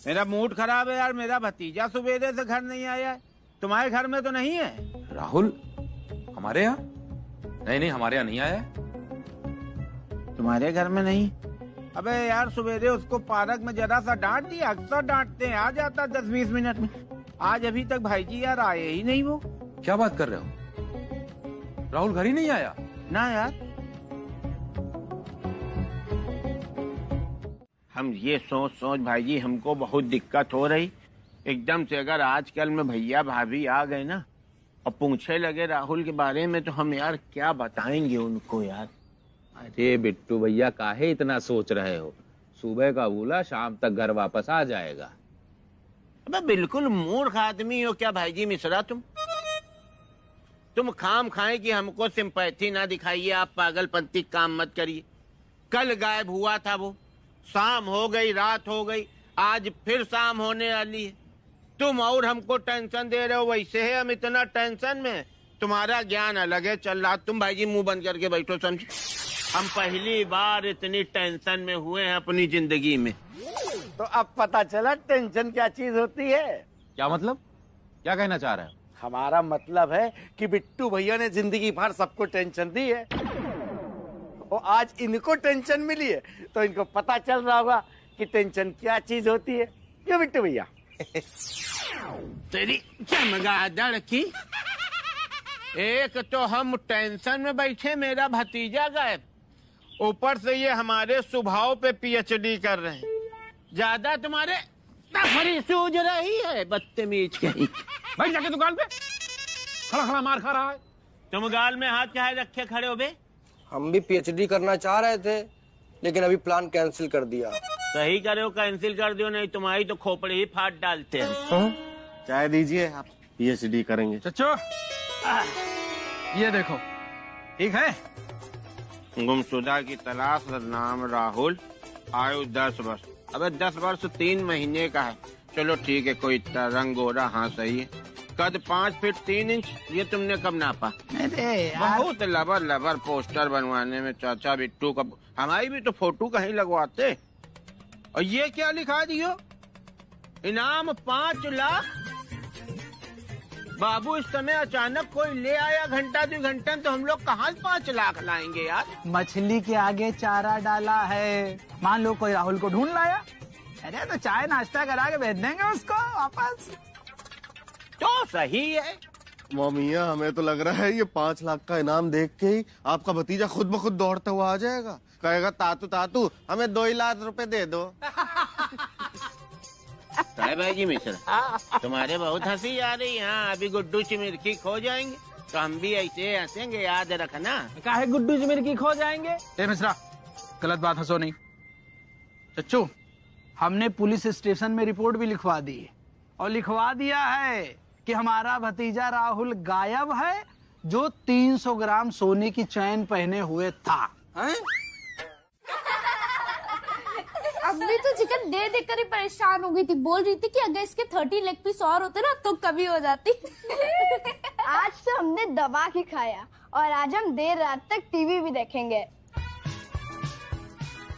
मेरा मूड खराब है यार, मेरा भतीजा सुबेरे से घर नहीं आया है। तुम्हारे घर में तो नहीं है? राहुल हमारे यहाँ? नहीं हमारे यहाँ नहीं आया। तुम्हारे घर में नहीं? अबे यार सुबेरे उसको पार्क में जरा सा डांट दिया, अक्सर डांटते हैं, आ जाता 10-20 मिनट में। आज अभी तक भाईजी यार आए ही नहीं। वो क्या बात कर रहे हो? राहुल घर ही नहीं आया? ना यार, हम ये सोच भाईजी हमको बहुत दिक्कत हो रही। एकदम से अगर आजकल में भैया भाभी आ गए ना और पूछे लगे राहुल के बारे में, तो हम यार क्या बताएंगे उनको यार। अरे बिट्टू भैया काहे इतना सोच रहे हो? सुबह का बोला शाम तक घर वापस आ जाएगा। अबे बिल्कुल मूर्ख आदमी हो क्या भाईजी मिश्रा तुम खाम खाए कि हमको सिंपैथी ना दिखाइए। आप पागलपंती काम मत करिए। कल गायब हुआ था वो, शाम हो गई, रात हो गई, आज फिर शाम होने वाली है। तुम और हमको टेंशन दे रहे हो, वैसे है हम इतना टेंशन में। तुम्हारा ज्ञान अलग है चल रहा। तुम भाईजी मुंह बंद करके बैठो, समझे? हम पहली बार इतनी टेंशन में हुए हैं अपनी जिंदगी में। तो अब पता चला टेंशन क्या चीज होती है। क्या मतलब? क्या कहना चाह रहे हो? हमारा मतलब है कि बिट्टू भैया ने जिंदगी भर सबको टेंशन दी है और आज इनको टेंशन मिली है, तो इनको पता चल रहा होगा कि टेंशन क्या चीज होती है। क्यों बिट्टू भैया? तेरी चमगादड़ की। एक तो हम टेंशन में बैठे, मेरा भतीजा गायब, ऊपर से ये हमारे स्वभाव पे पीएचडी कर रहे हैं। ज्यादा तुम्हारे तफरी सूझ रही है, बदतमीज कहीं। बैठ जाके दुकान पे खड़ा खड़ा मार खा रहा है। तुम गाल में हाथ काहे रखे खड़े हो बे? हम भी पीएचडी करना चाह रहे थे, लेकिन अभी प्लान कैंसिल कर दिया। सही करे हो, कैंसिल कर दियो, नहीं तुम्हारी तो खोपड़ी ही फाट डालते हैं। चाय दीजिए, आप पीएचडी करेंगे। चच्चो ये देखो, ठीक है? गुमशुदा की तलाश, नाम राहुल, आयु 10 वर्ष। अबे 10 वर्ष 3 महीने का है। चलो ठीक है, कोई इतना रंग गोरा, हाँ सही है। कद 5 फीट 3 इंच। ये तुमने कब नापा? बहुत लबर पोस्टर बनवाने में चाचा बिट्टू का। हमारी भी तो फोटो कहीं लगवाते। और ये क्या लिखा दियो? इनाम 5 लाख। बाबू इस समय अचानक कोई ले आया घंटा 2 घंटे में, तो हम लोग कहाँ 5 लाख लाएंगे यार? मछली के आगे चारा डाला है। मान लो कोई राहुल को ढूंढ लाया, अरे तो चाय नाश्ता करा के भेज देंगे उसको वापस। तो सही है। मोमिया, हमें तो लग रहा है ये 5 लाख का इनाम देख के ही आपका भतीजा खुद ब खुद दौड़ता हुआ आ जाएगा। कहेगा तातू तातू हमें 2 लाख रुपए दे दो। भाईजी मिश्रा, तुम्हारे बहुत हंसी आ रही है। हाँ, अभी गुड्डू चिमिरकी खो जाएंगे तो हम भी ऐसे हंसेंगे, याद रखना। काहे गुड्डू चिमिरकी खो जाएंगे? ए मिश्रा, गलत बात हंसो नहीं। चच्चू, हमने पुलिस स्टेशन में रिपोर्ट भी लिखवा दी और लिखवा दिया है कि हमारा भतीजा राहुल गायब है, जो 300 ग्राम सोने की चैन पहने हुए था। मम्मी तो चिकन दे देकर ही परेशान हो गई थी, बोल रही थी कि अगर इसके 30 लेग पीस और होते ना तो कभी हो जाती। आज तो हमने दबा के खाया और आज हम देर रात तक टीवी भी देखेंगे।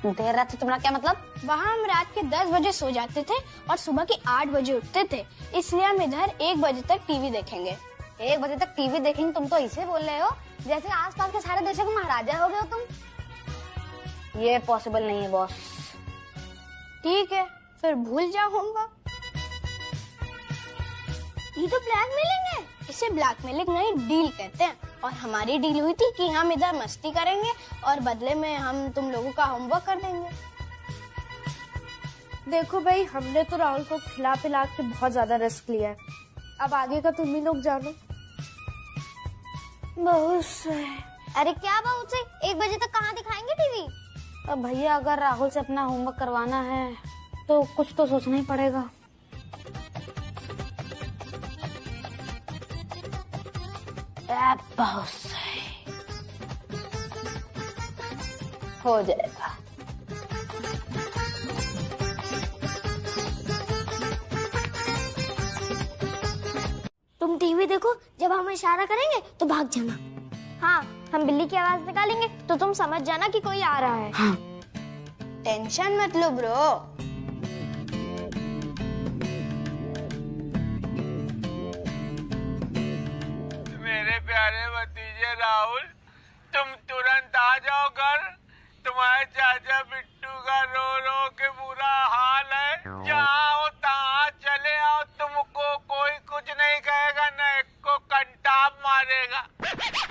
देर रात से तुम्हारा क्या मतलब? वहाँ हम रात के 10 बजे सो जाते थे और सुबह के 8 बजे उठते थे, इसलिए हम इधर 1 बजे तक टीवी देखेंगे। 1 बजे तक टीवी देखेंगे? तुम तो इसे बोल रहे हो जैसे आसपास के सारे देशों के महाराजा हो गए हो तुम। ये पॉसिबल नहीं है बॉस। ठीक है, फिर भूल जाओ होमवर्क। ये तो ब्लैकमेलिंग है। इसे ब्लैकमेलिंग नहीं, डील कहते हैं। और हमारी डील हुई थी कि हम इधर मस्ती करेंगे और बदले में हम तुम लोगों का होमवर्क कर देंगे। देखो भाई, हमने तो राहुल को खिला पिला के बहुत ज्यादा रिस्क लिया है, अब आगे का तुम ही लोग जानो। बहुत सही। अरे क्या बहुत से, 1 बजे तक कहाँ दिखाएंगे टीवी? अब भैया अगर राहुल से अपना होमवर्क करवाना है तो कुछ तो सोचना ही पड़ेगा। बहुत सही, हो जाएगा। तुम टीवी देखो, जब हम इशारा करेंगे तो भाग जाना। हाँ, हम बिल्ली की आवाज निकालेंगे तो तुम समझ जाना कि कोई आ रहा है। हाँ। टेंशन मत लो ब्रो। मेरे प्यारे भतीजे राहुल, तुम तुरंत आ जाओ घर। तुम्हारे चाचा बिट्टू का रो रो के बुरा हाल है। जहाँ हो तहाँ चले आओ, तुमको कोई कुछ नहीं कहेगा, न एक को कंटाप मारेगा।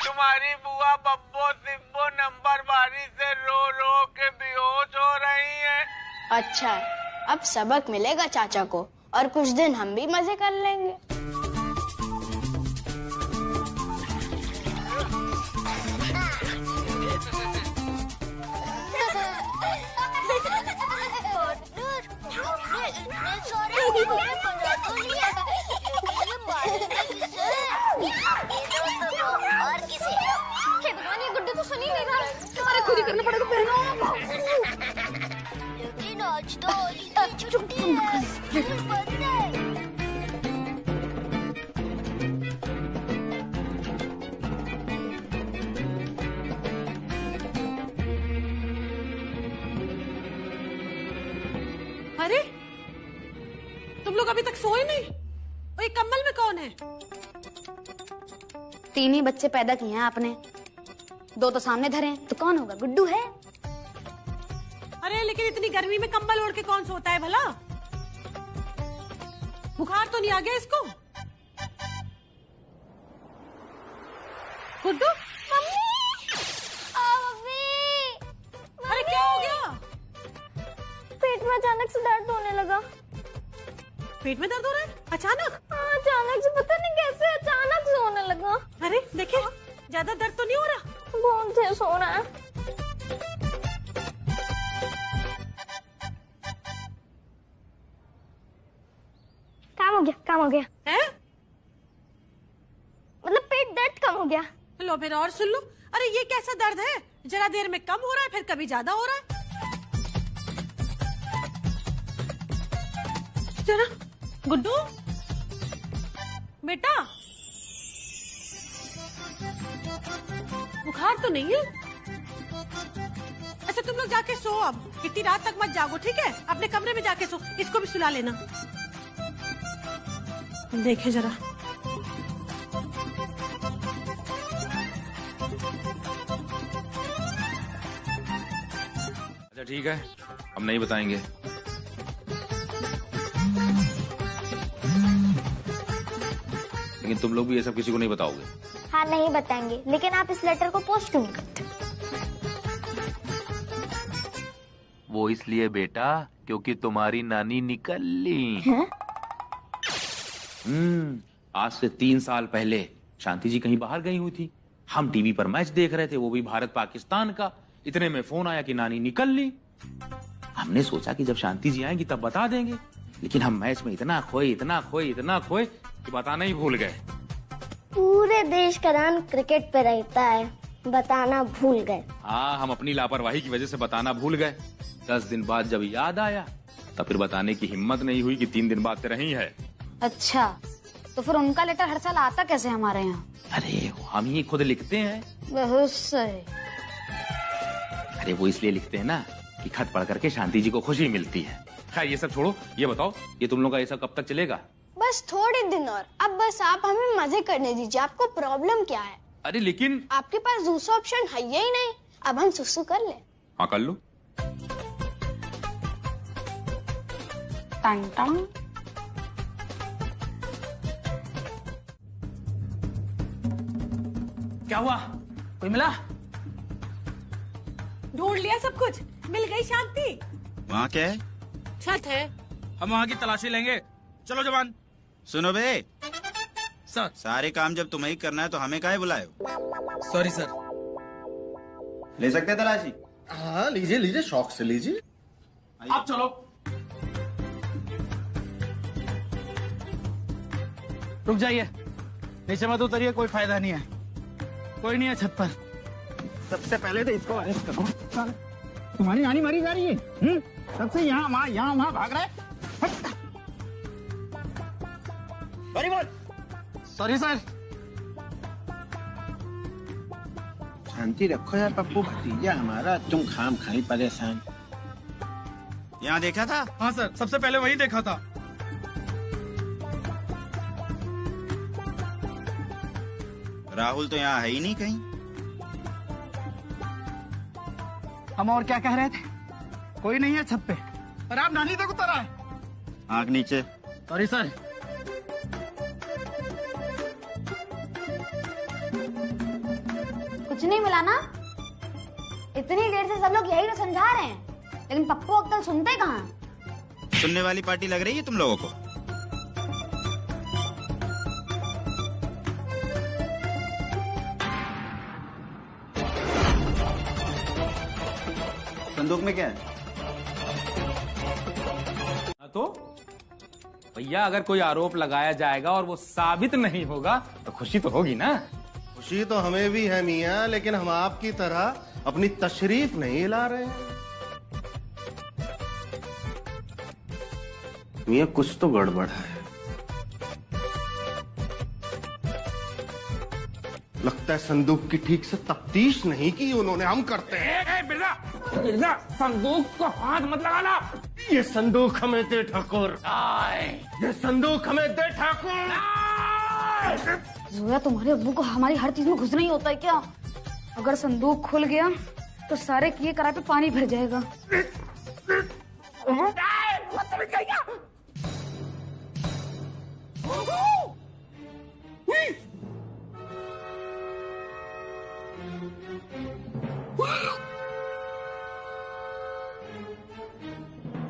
तुम्हारी बुआ बब्बो सिब्बो नंबर बारी से रो रो के बेहोश हो रही है। अच्छा, अब सबक मिलेगा चाचा को और कुछ दिन हम भी मजे कर लेंगे। और किसी हे भगवान, ये गुड्डू तो सुन ही नहीं रहा। तुम्हारे खुद ही करना पड़ेगा, पहनो। लेकिन आज तो होली की छुट्टी है। अरे तुम लोग अभी तक सोए नहीं? और ये कम्बल में कौन है? 3 ही बच्चे पैदा किए हैं आपने, 2 तो सामने धरे हैं, तो कौन होगा? गुड्डू है। अरे लेकिन इतनी गर्मी में कंबल ओढ़ के कौन सोता है भला? बुखार तो नहीं आ गया इसको? गुड्डू, अरे क्या हो गया? पेट में अचानक से दर्द होने लगा। पेट में दर्द हो रहा है अचानक? हाँ, अचानक से, पता नहीं कैसे अचानक से होने लगा। अरे देखिए, ज्यादा दर्द तो नहीं हो रहा? बहुत तेज हो रहा है। काम हो गया है? मतलब पेट दर्द कम हो गया। लो फिर और सुन लो। अरे ये कैसा दर्द है? जरा देर में कम हो रहा है, फिर कभी ज्यादा हो रहा है। जरा गुड्डू बेटा, बुखार तो नहीं है? अच्छा तुम लोग जाके सो, अब इतनी रात तक मत जागो, ठीक है? अपने कमरे में जाके सो, इसको भी सुला लेना। देखे जरा, अच्छा ठीक है, हम नहीं बताएंगे। लेकिन तुम लोग भी ये सब किसी को नहीं बताओगे? हाँ, नहीं बताएंगे, लेकिन आप इस लेटर को पोस्ट क्यों नहीं करते? वो इसलिए बेटा क्योंकि तुम्हारी नानी निकल ली। आज से 3 साल पहले शांति जी कहीं बाहर गई हुई थी। हम टीवी पर मैच देख रहे थे, वो भी भारत पाकिस्तान का। इतने में फोन आया कि नानी निकल ली। हमने सोचा कि जब शांति जी आएंगी तब बता देंगे, लेकिन हम मैच में इतना खोए कि बताना ही भूल गए। पूरे देश का ध्यान क्रिकेट पे रहता है, बताना भूल गए। हाँ, हम अपनी लापरवाही की वजह से बताना भूल गए। 10 दिन बाद जब याद आया तब फिर बताने की हिम्मत नहीं हुई कि 3 दिन बाद तेरा ही है। अच्छा, तो फिर उनका लेटर हर साल आता कैसे हमारे यहाँ? अरे हम ही खुद लिखते हैं। बहुत सही। अरे वो इसलिए लिखते हैं ना कि खत पढ़ करके शांति जी को खुशी मिलती है। खैर ये सब छोड़ो, ये बताओ ये तुम लोग का ये सब कब तक चलेगा? बस थोड़े दिन और। अब बस आप हमें मजे करने दीजिए। आपको प्रॉब्लम क्या है? अरे लेकिन आपके पास दूसरा ऑप्शन है ही नहीं। अब हम सुसु कर ले। हाँ कर लो। टंग टंग। क्या हुआ? कोई मिला? ढूंढ लिया सब कुछ, मिल गई शांति। वहाँ क्या है? छत है। हम वहाँ की तलाशी लेंगे। चलो जवान। सुनो बे सर, सारे काम जब तुम्हें ही करना है तो हमें काहे बुलाए हो? Sorry sir. ले सकते हैं तलाशी? हाँ लीजिए लीजिए, शौक से लीजिए। आप चलो। रुक जाइए, नीचे मत उतरिए, कोई फायदा नहीं है। कोई नहीं है छत पर। सबसे पहले तो इसको अरेस्ट करो। तुम्हारी नानी मरी जा रही है। सबसे यहाँ वहाँ भाग रहा है। Sorry sir. शांति रखो यार पप्पू, भतीजा हमारा, तुम खाम खाई परेशान। यहाँ देखा था? हाँ सर, सबसे पहले वही देखा था। राहुल तो यहाँ है ही नहीं कहीं। हम और क्या कह रहे थे? कोई नहीं है छत पे। और आप नानी तक उतर आए। आँख नीचे। Sorry sir. कुछ नहीं मिला ना? इतनी देर से सब लोग यही तो समझा रहे हैं, लेकिन पप्पू अक्कल सुनते कहाँ? सुनने वाली पार्टी लग रही है तुम लोगों को। संदूक में क्या है? तो भैया अगर कोई आरोप लगाया जाएगा और वो साबित नहीं होगा तो खुशी तो होगी ना। खुशी तो हमें भी है मियाँ, लेकिन हम आपकी तरह अपनी तशरीफ नहीं हिला रहे हैं। मियाँ कुछ तो गड़बड़ है। लगता है संदूक की ठीक से तफ्तीश नहीं की उन्होंने। हम करते हैं। बिरला, संदूक को हाथ मत लगाना। ये संदूक हमें दे ठाकुर। ये संदूक हमें दे ठाकुर। जोया, तुम्हारे अब्बू को हमारी हर चीज में घुसना ही होता है क्या? अगर संदूक खुल गया तो सारे किए कराए पे पानी भर जाएगा।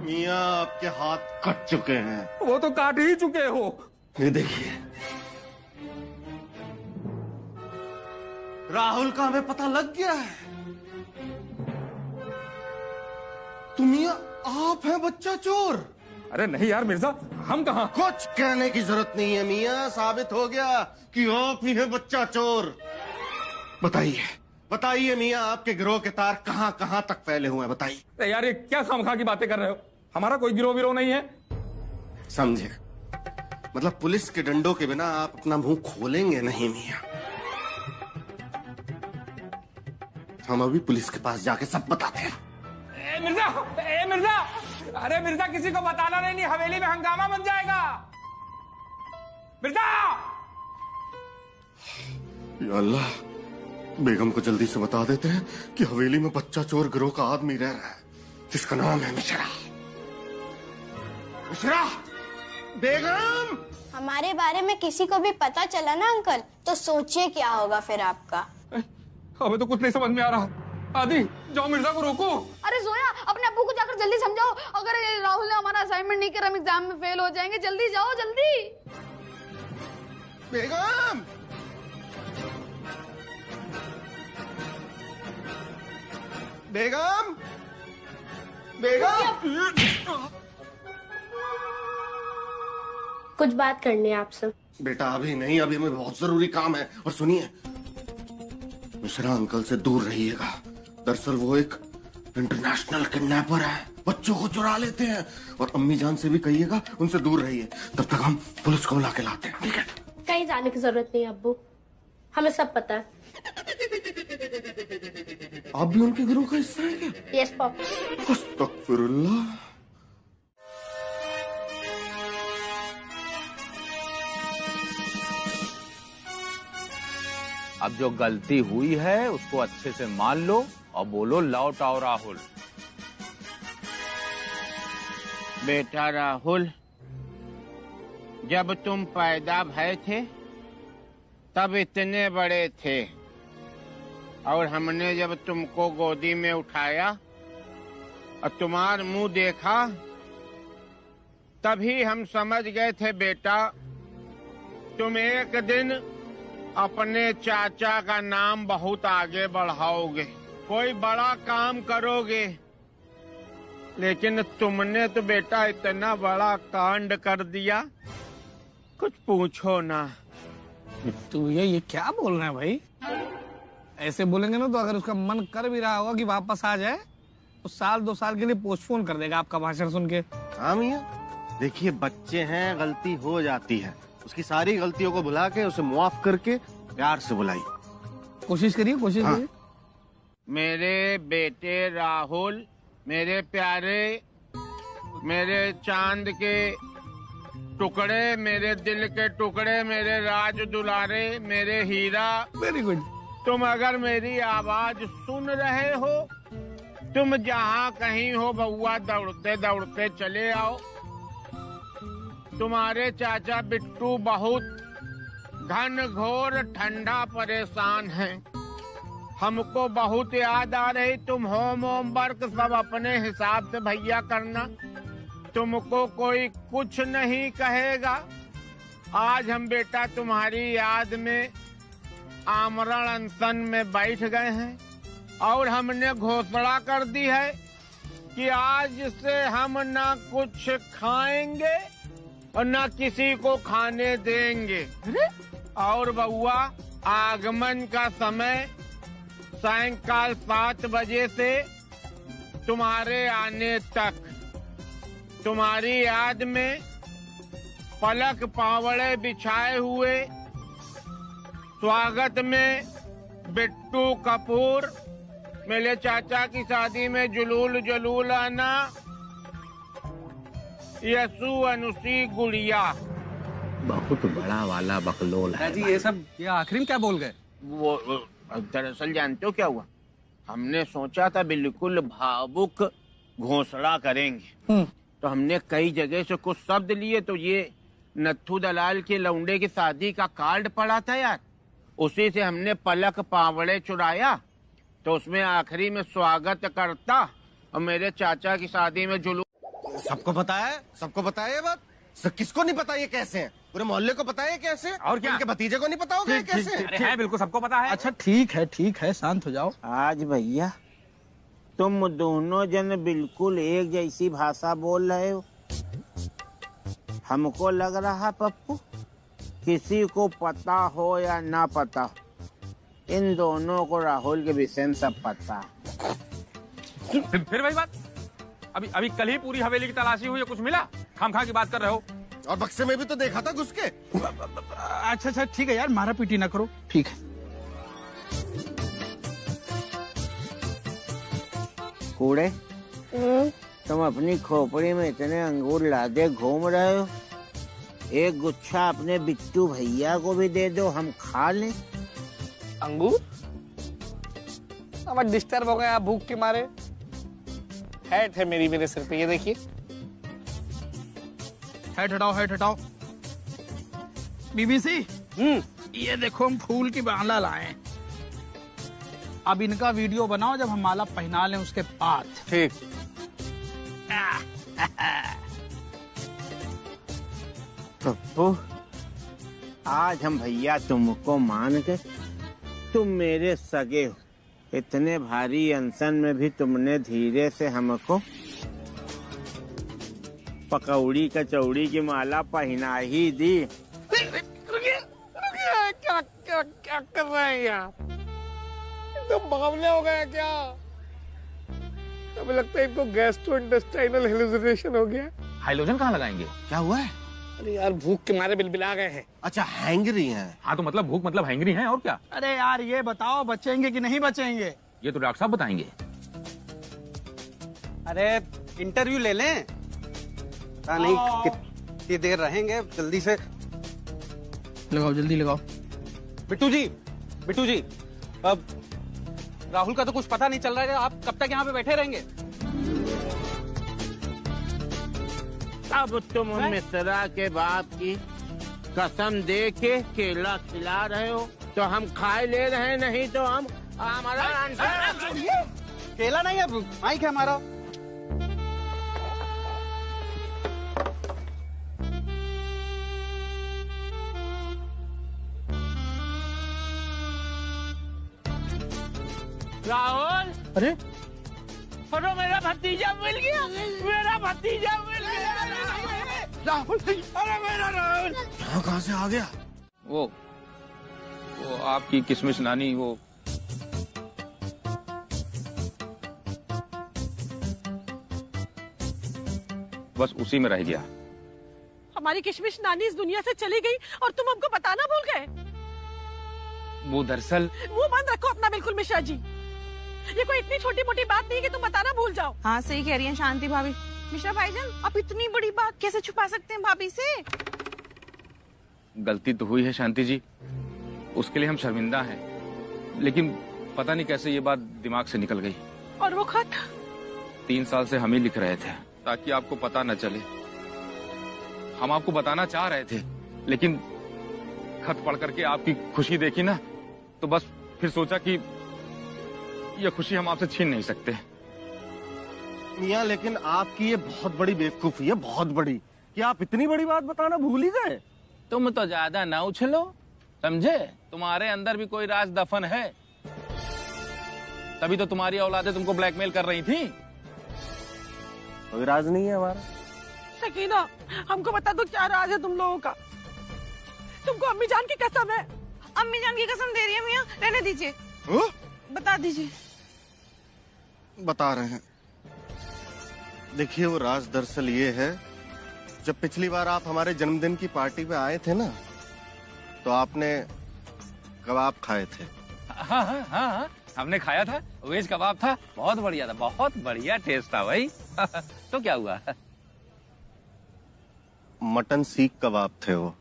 मियाँ आपके हाथ कट चुके हैं। वो तो काट ही चुके हो। ये देखिए, राहुल का हमें पता लग गया है। तो मियाँ आप हैं बच्चा चोर? अरे नहीं यार मिर्जा, हम कहाँ। कुछ कहने की जरूरत नहीं है मियाँ, साबित हो गया कि आप ही हैं बच्चा चोर। बताइए बताइए मियाँ, आपके गिरोह के तार कहाँ कहाँ तक फैले हुए हैं, बताइए। यार ये क्या खामखा की बातें कर रहे हो? हमारा कोई गिरोह नहीं है। समझे? मतलब पुलिस के डंडों के बिना आप अपना मुंह खोलेंगे नहीं मियाँ। हम अभी पुलिस के पास जाके सब बताते हैं। मिर्जा, मिर्जा, अरे मिर्जा किसी को बताना नहीं, हवेली में हंगामा बन जाएगा। मिर्जा! या अल्लाह, बेगम को जल्दी से बता देते हैं कि हवेली में बच्चा चोर गिरोह का आदमी रह रहा है जिसका नाम है मिश्रा। मिश्रा! बेगम! हमारे बारे में किसी को भी पता चला ना अंकल, तो सोचिए क्या होगा फिर आपका। हमें तो कुछ नहीं समझ में आ रहा। आदि जाओ मिर्जा को रोको। अरे जोया, अपने अब्बू को जाकर जल्दी समझाओ। अगर राहुल ने हमारा असाइनमेंट नहीं किया, हम एग्जाम में फेल हो जाएंगे। जल्दी जाओ, जल्दी। बेगम! बेगम! बेगम! कुछ बात करनी है आपसे। बेटा अभी नहीं, अभी हमें बहुत जरूरी काम है। और सुनिए, मिश्रा अंकल से दूर रहिएगा। दरअसल वो एक इंटरनेशनल किडनैपर है, बच्चों को चुरा लेते हैं। और अम्मी जान से भी कहिएगा उनसे दूर रहिए, तब तक हम पुलिस को बुला के लाते हैं, ठीक है? कहीं जाने की जरूरत नहीं अब्बू, हमें सब पता है। आप भी उनके गिरोह का हिस्सा हैं क्या? Yes pop. अस्तगफिरुल्लाह। अब जो गलती हुई है उसको अच्छे से मान लो और बोलो लौट आओ राहुल। बेटा राहुल, जब तुम पैदा भये थे तब इतने बड़े थे, और हमने जब तुमको गोदी में उठाया और तुम्हारा मुंह देखा तभी हम समझ गए थे बेटा तुम एक दिन अपने चाचा का नाम बहुत आगे बढ़ाओगे, कोई बड़ा काम करोगे। लेकिन तुमने तो बेटा इतना बड़ा कांड कर दिया, कुछ पूछो ना। तू ये क्या बोल रहा है भाई? ऐसे बोलेंगे ना तो अगर उसका मन कर भी रहा होगा कि वापस आ जाए तो 1-2 साल के लिए पोस्टपोन कर देगा आपका भाषण सुन के। हाँ मियां, देखिए बच्चे हैं, गलती हो जाती है, उसकी सारी गलतियों को भुला के उसे मुआफ करके प्यार से बुलाई। कोशिश करिए, कोशिश करिए। मेरे बेटे राहुल, मेरे प्यारे, मेरे चांद के टुकड़े, मेरे दिल के टुकड़े, मेरे राज दुलारे, मेरे हीरा। Very good. तुम अगर मेरी आवाज सुन रहे हो, तुम जहाँ कहीं हो बउआ दौड़ते दौड़ते चले आओ। तुम्हारे चाचा बिट्टू बहुत घन घोर ठंडा परेशान है, हमको बहुत याद आ रही। तुम होमवर्क सब अपने हिसाब से भैया करना, तुमको कोई कुछ नहीं कहेगा। आज हम बेटा तुम्हारी याद में आमरण अनशन में बैठ गए हैं और हमने घोषणा कर दी है कि आज से हम ना कुछ खाएंगे और ना किसी को खाने देंगे। और बउआ, आगमन का समय सायंकाल 7 बजे से तुम्हारे आने तक तुम्हारी याद में पलक पावड़े बिछाए हुए स्वागत में बिट्टू कपूर, मेरे चाचा की शादी में जुलूल जलूल आना, यसु अनुसी गुड़िया। बहुत बड़ा वाला बकलोल है जी। ये सब ये आखिरी में क्या बोल गए? वो दरअसल जानते हो क्या हुआ, हमने सोचा था बिल्कुल भावुक घोषणा करेंगे, तो हमने कई जगह से कुछ शब्द लिए। तो ये नत्थू दलाल के लौंडे की शादी का कार्ड पड़ा था यार, उसी से हमने पलक पावड़े चुराया। तो उसमें आखिरी में स्वागत करता और मेरे चाचा की शादी में जुलूस। सबको पता है, सबको पता है ये बात। किसको नहीं पता ये कैसे है? पूरे मोहल्ले को पता है कैसे? और क्या? उनके भतीजे को नहीं पता होगा कैसे? है, बिल्कुल सबको पता है। अच्छा ठीक है, शांत हो जाओ। आज भैया तुम दोनों जन बिल्कुल एक जैसी भाषा बोल रहे हो। हमको लग रहा पप्पू किसी को पता हो या ना पता हो, इन दोनों को राहुल के विषय में सब पता। फिर वही बात, अभी कल ही पूरी हवेली की तलाशी हुई है, कुछ मिला? खामखा की बात कर रहे हो। और बक्से में भी तो देखा था घुस के। अच्छा ठीक है यार, मारा पीटी ना करो, ठीक है। कूड़े, तुम अपनी खोपड़ी में इतने अंगूर लादे घूम रहे हो, एक गुच्छा अपने बिट्टू भैया को भी दे दो, हम खा लें। अंगूर? अब डिस्टर्ब हो गया भूख के मारे। हैट है मेरे सिर पे, ये देखिए। हैट हटाओ। बीबीसी, ये देखो हम फूल की माला लाए। अब इनका वीडियो बनाओ जब हम माला पहना लें उसके बाद। ठीक। पप्पू, आज हम भैया तुमको मान के, तुम मेरे सगे हो, इतने भारी अनशन में भी तुमने धीरे से हमको पकौड़ी कचौड़ी की माला पहना ही दी। रुकिए, क्या कर रहे हैं यार? तो बावले हो गए क्या? हमें लगता है इनको गैस्ट्रोइंटेस्टाइनल हेलुसिनेशन हो गया। हाइलोजन कहाँ लगाएंगे? क्या हुआ है? अरे यार भूख के मारे बिलबिला गए हैं। अच्छा हैंगरी हैं। हाँ तो मतलब भूख मतलब हैंगरी हैं और क्या? अरे यार ये बताओ बचेंगे कि नहीं बचेंगे? ये तो डॉक्टर साहब बताएंगे। अरे इंटरव्यू ले लें, पता नहीं कितनी देर रहेंगे, जल्दी से लगाओ, जल्दी लगाओ। बिट्टू जी अब राहुल का तो कुछ पता नहीं चल रहा है, आप कब तक यहाँ पे बैठे रहेंगे? अब तुम मिश्रा के बाप की कसम दे के केला खिला रहे हो तो हम खाए ले रहे हैं, नहीं तो हम हमारा केला नहीं है, माइक है हमारा। राहुल, अरे अरे मेरा भतीजा मिल गया, मेरा भतीजा मिल गया। राहुल, अरे मेरा राहुल कहाँ से आ गया? वो आपकी किशमिश नानी, वो बस उसी में रह गया। हमारी किशमिश नानी इस दुनिया से चली गई और तुम हमको बताना भूल गए। वो दरअसल मुंह बंद रखो अपना बिल्कुल मिश्रा जी, ये कोई इतनी छोटी मोटी बात नहीं कि तुम बताना भूल जाओ। हाँ सही कह रही है शांति भाभी। मिश्रा भाईजान आप इतनी बड़ी बात कैसे छुपा सकते हैं भाभी से? गलती तो हुई है शांति जी, उसके लिए हम शर्मिंदा हैं, लेकिन पता नहीं कैसे ये बात दिमाग से निकल गई। और वो खत 3 साल से हम ही लिख रहे थे ताकि आपको पता न चले। हम आपको बताना चाह रहे थे, लेकिन खत पढ़ करके आपकी खुशी देखी ना, तो बस फिर सोचा कि यह खुशी हम आपसे छीन नहीं सकते। मियाँ लेकिन आपकी ये बहुत बड़ी बेवकूफी है, बहुत बड़ी, कि आप इतनी बड़ी बात बताना भूल ही गए। तुम तो ज्यादा ना उछलो, समझे? तुम्हारे अंदर भी कोई राज दफन है, तभी तो तुम्हारी औलादें तुमको ब्लैकमेल कर रही थी। कोई राज नहीं है हमारा। सकीना हमको बता दो क्या राज है तुम लोगों का? तुमको अम्मी जान की कसम है? अम्मी जान की कसम दे रही है मियाँ, रहने दीजिए। बता दीजिए। बता रहे हैं। देखिए वो राज दरअसल ये है, जब पिछली बार आप हमारे जन्मदिन की पार्टी पे आए थे ना, तो आपने कबाब खाए थे। हाँ, हमने खाया था, वेज कबाब था, बहुत बढ़िया था, बहुत बढ़िया टेस्ट था भाई। तो क्या हुआ? मटन सीख कबाब थे वो।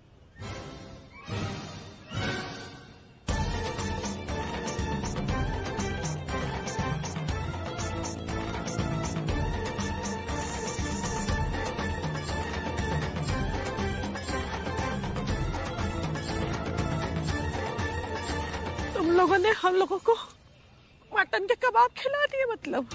तुम लोगों ने हम लोगों को मटन के कबाब खिला दिए मतलब?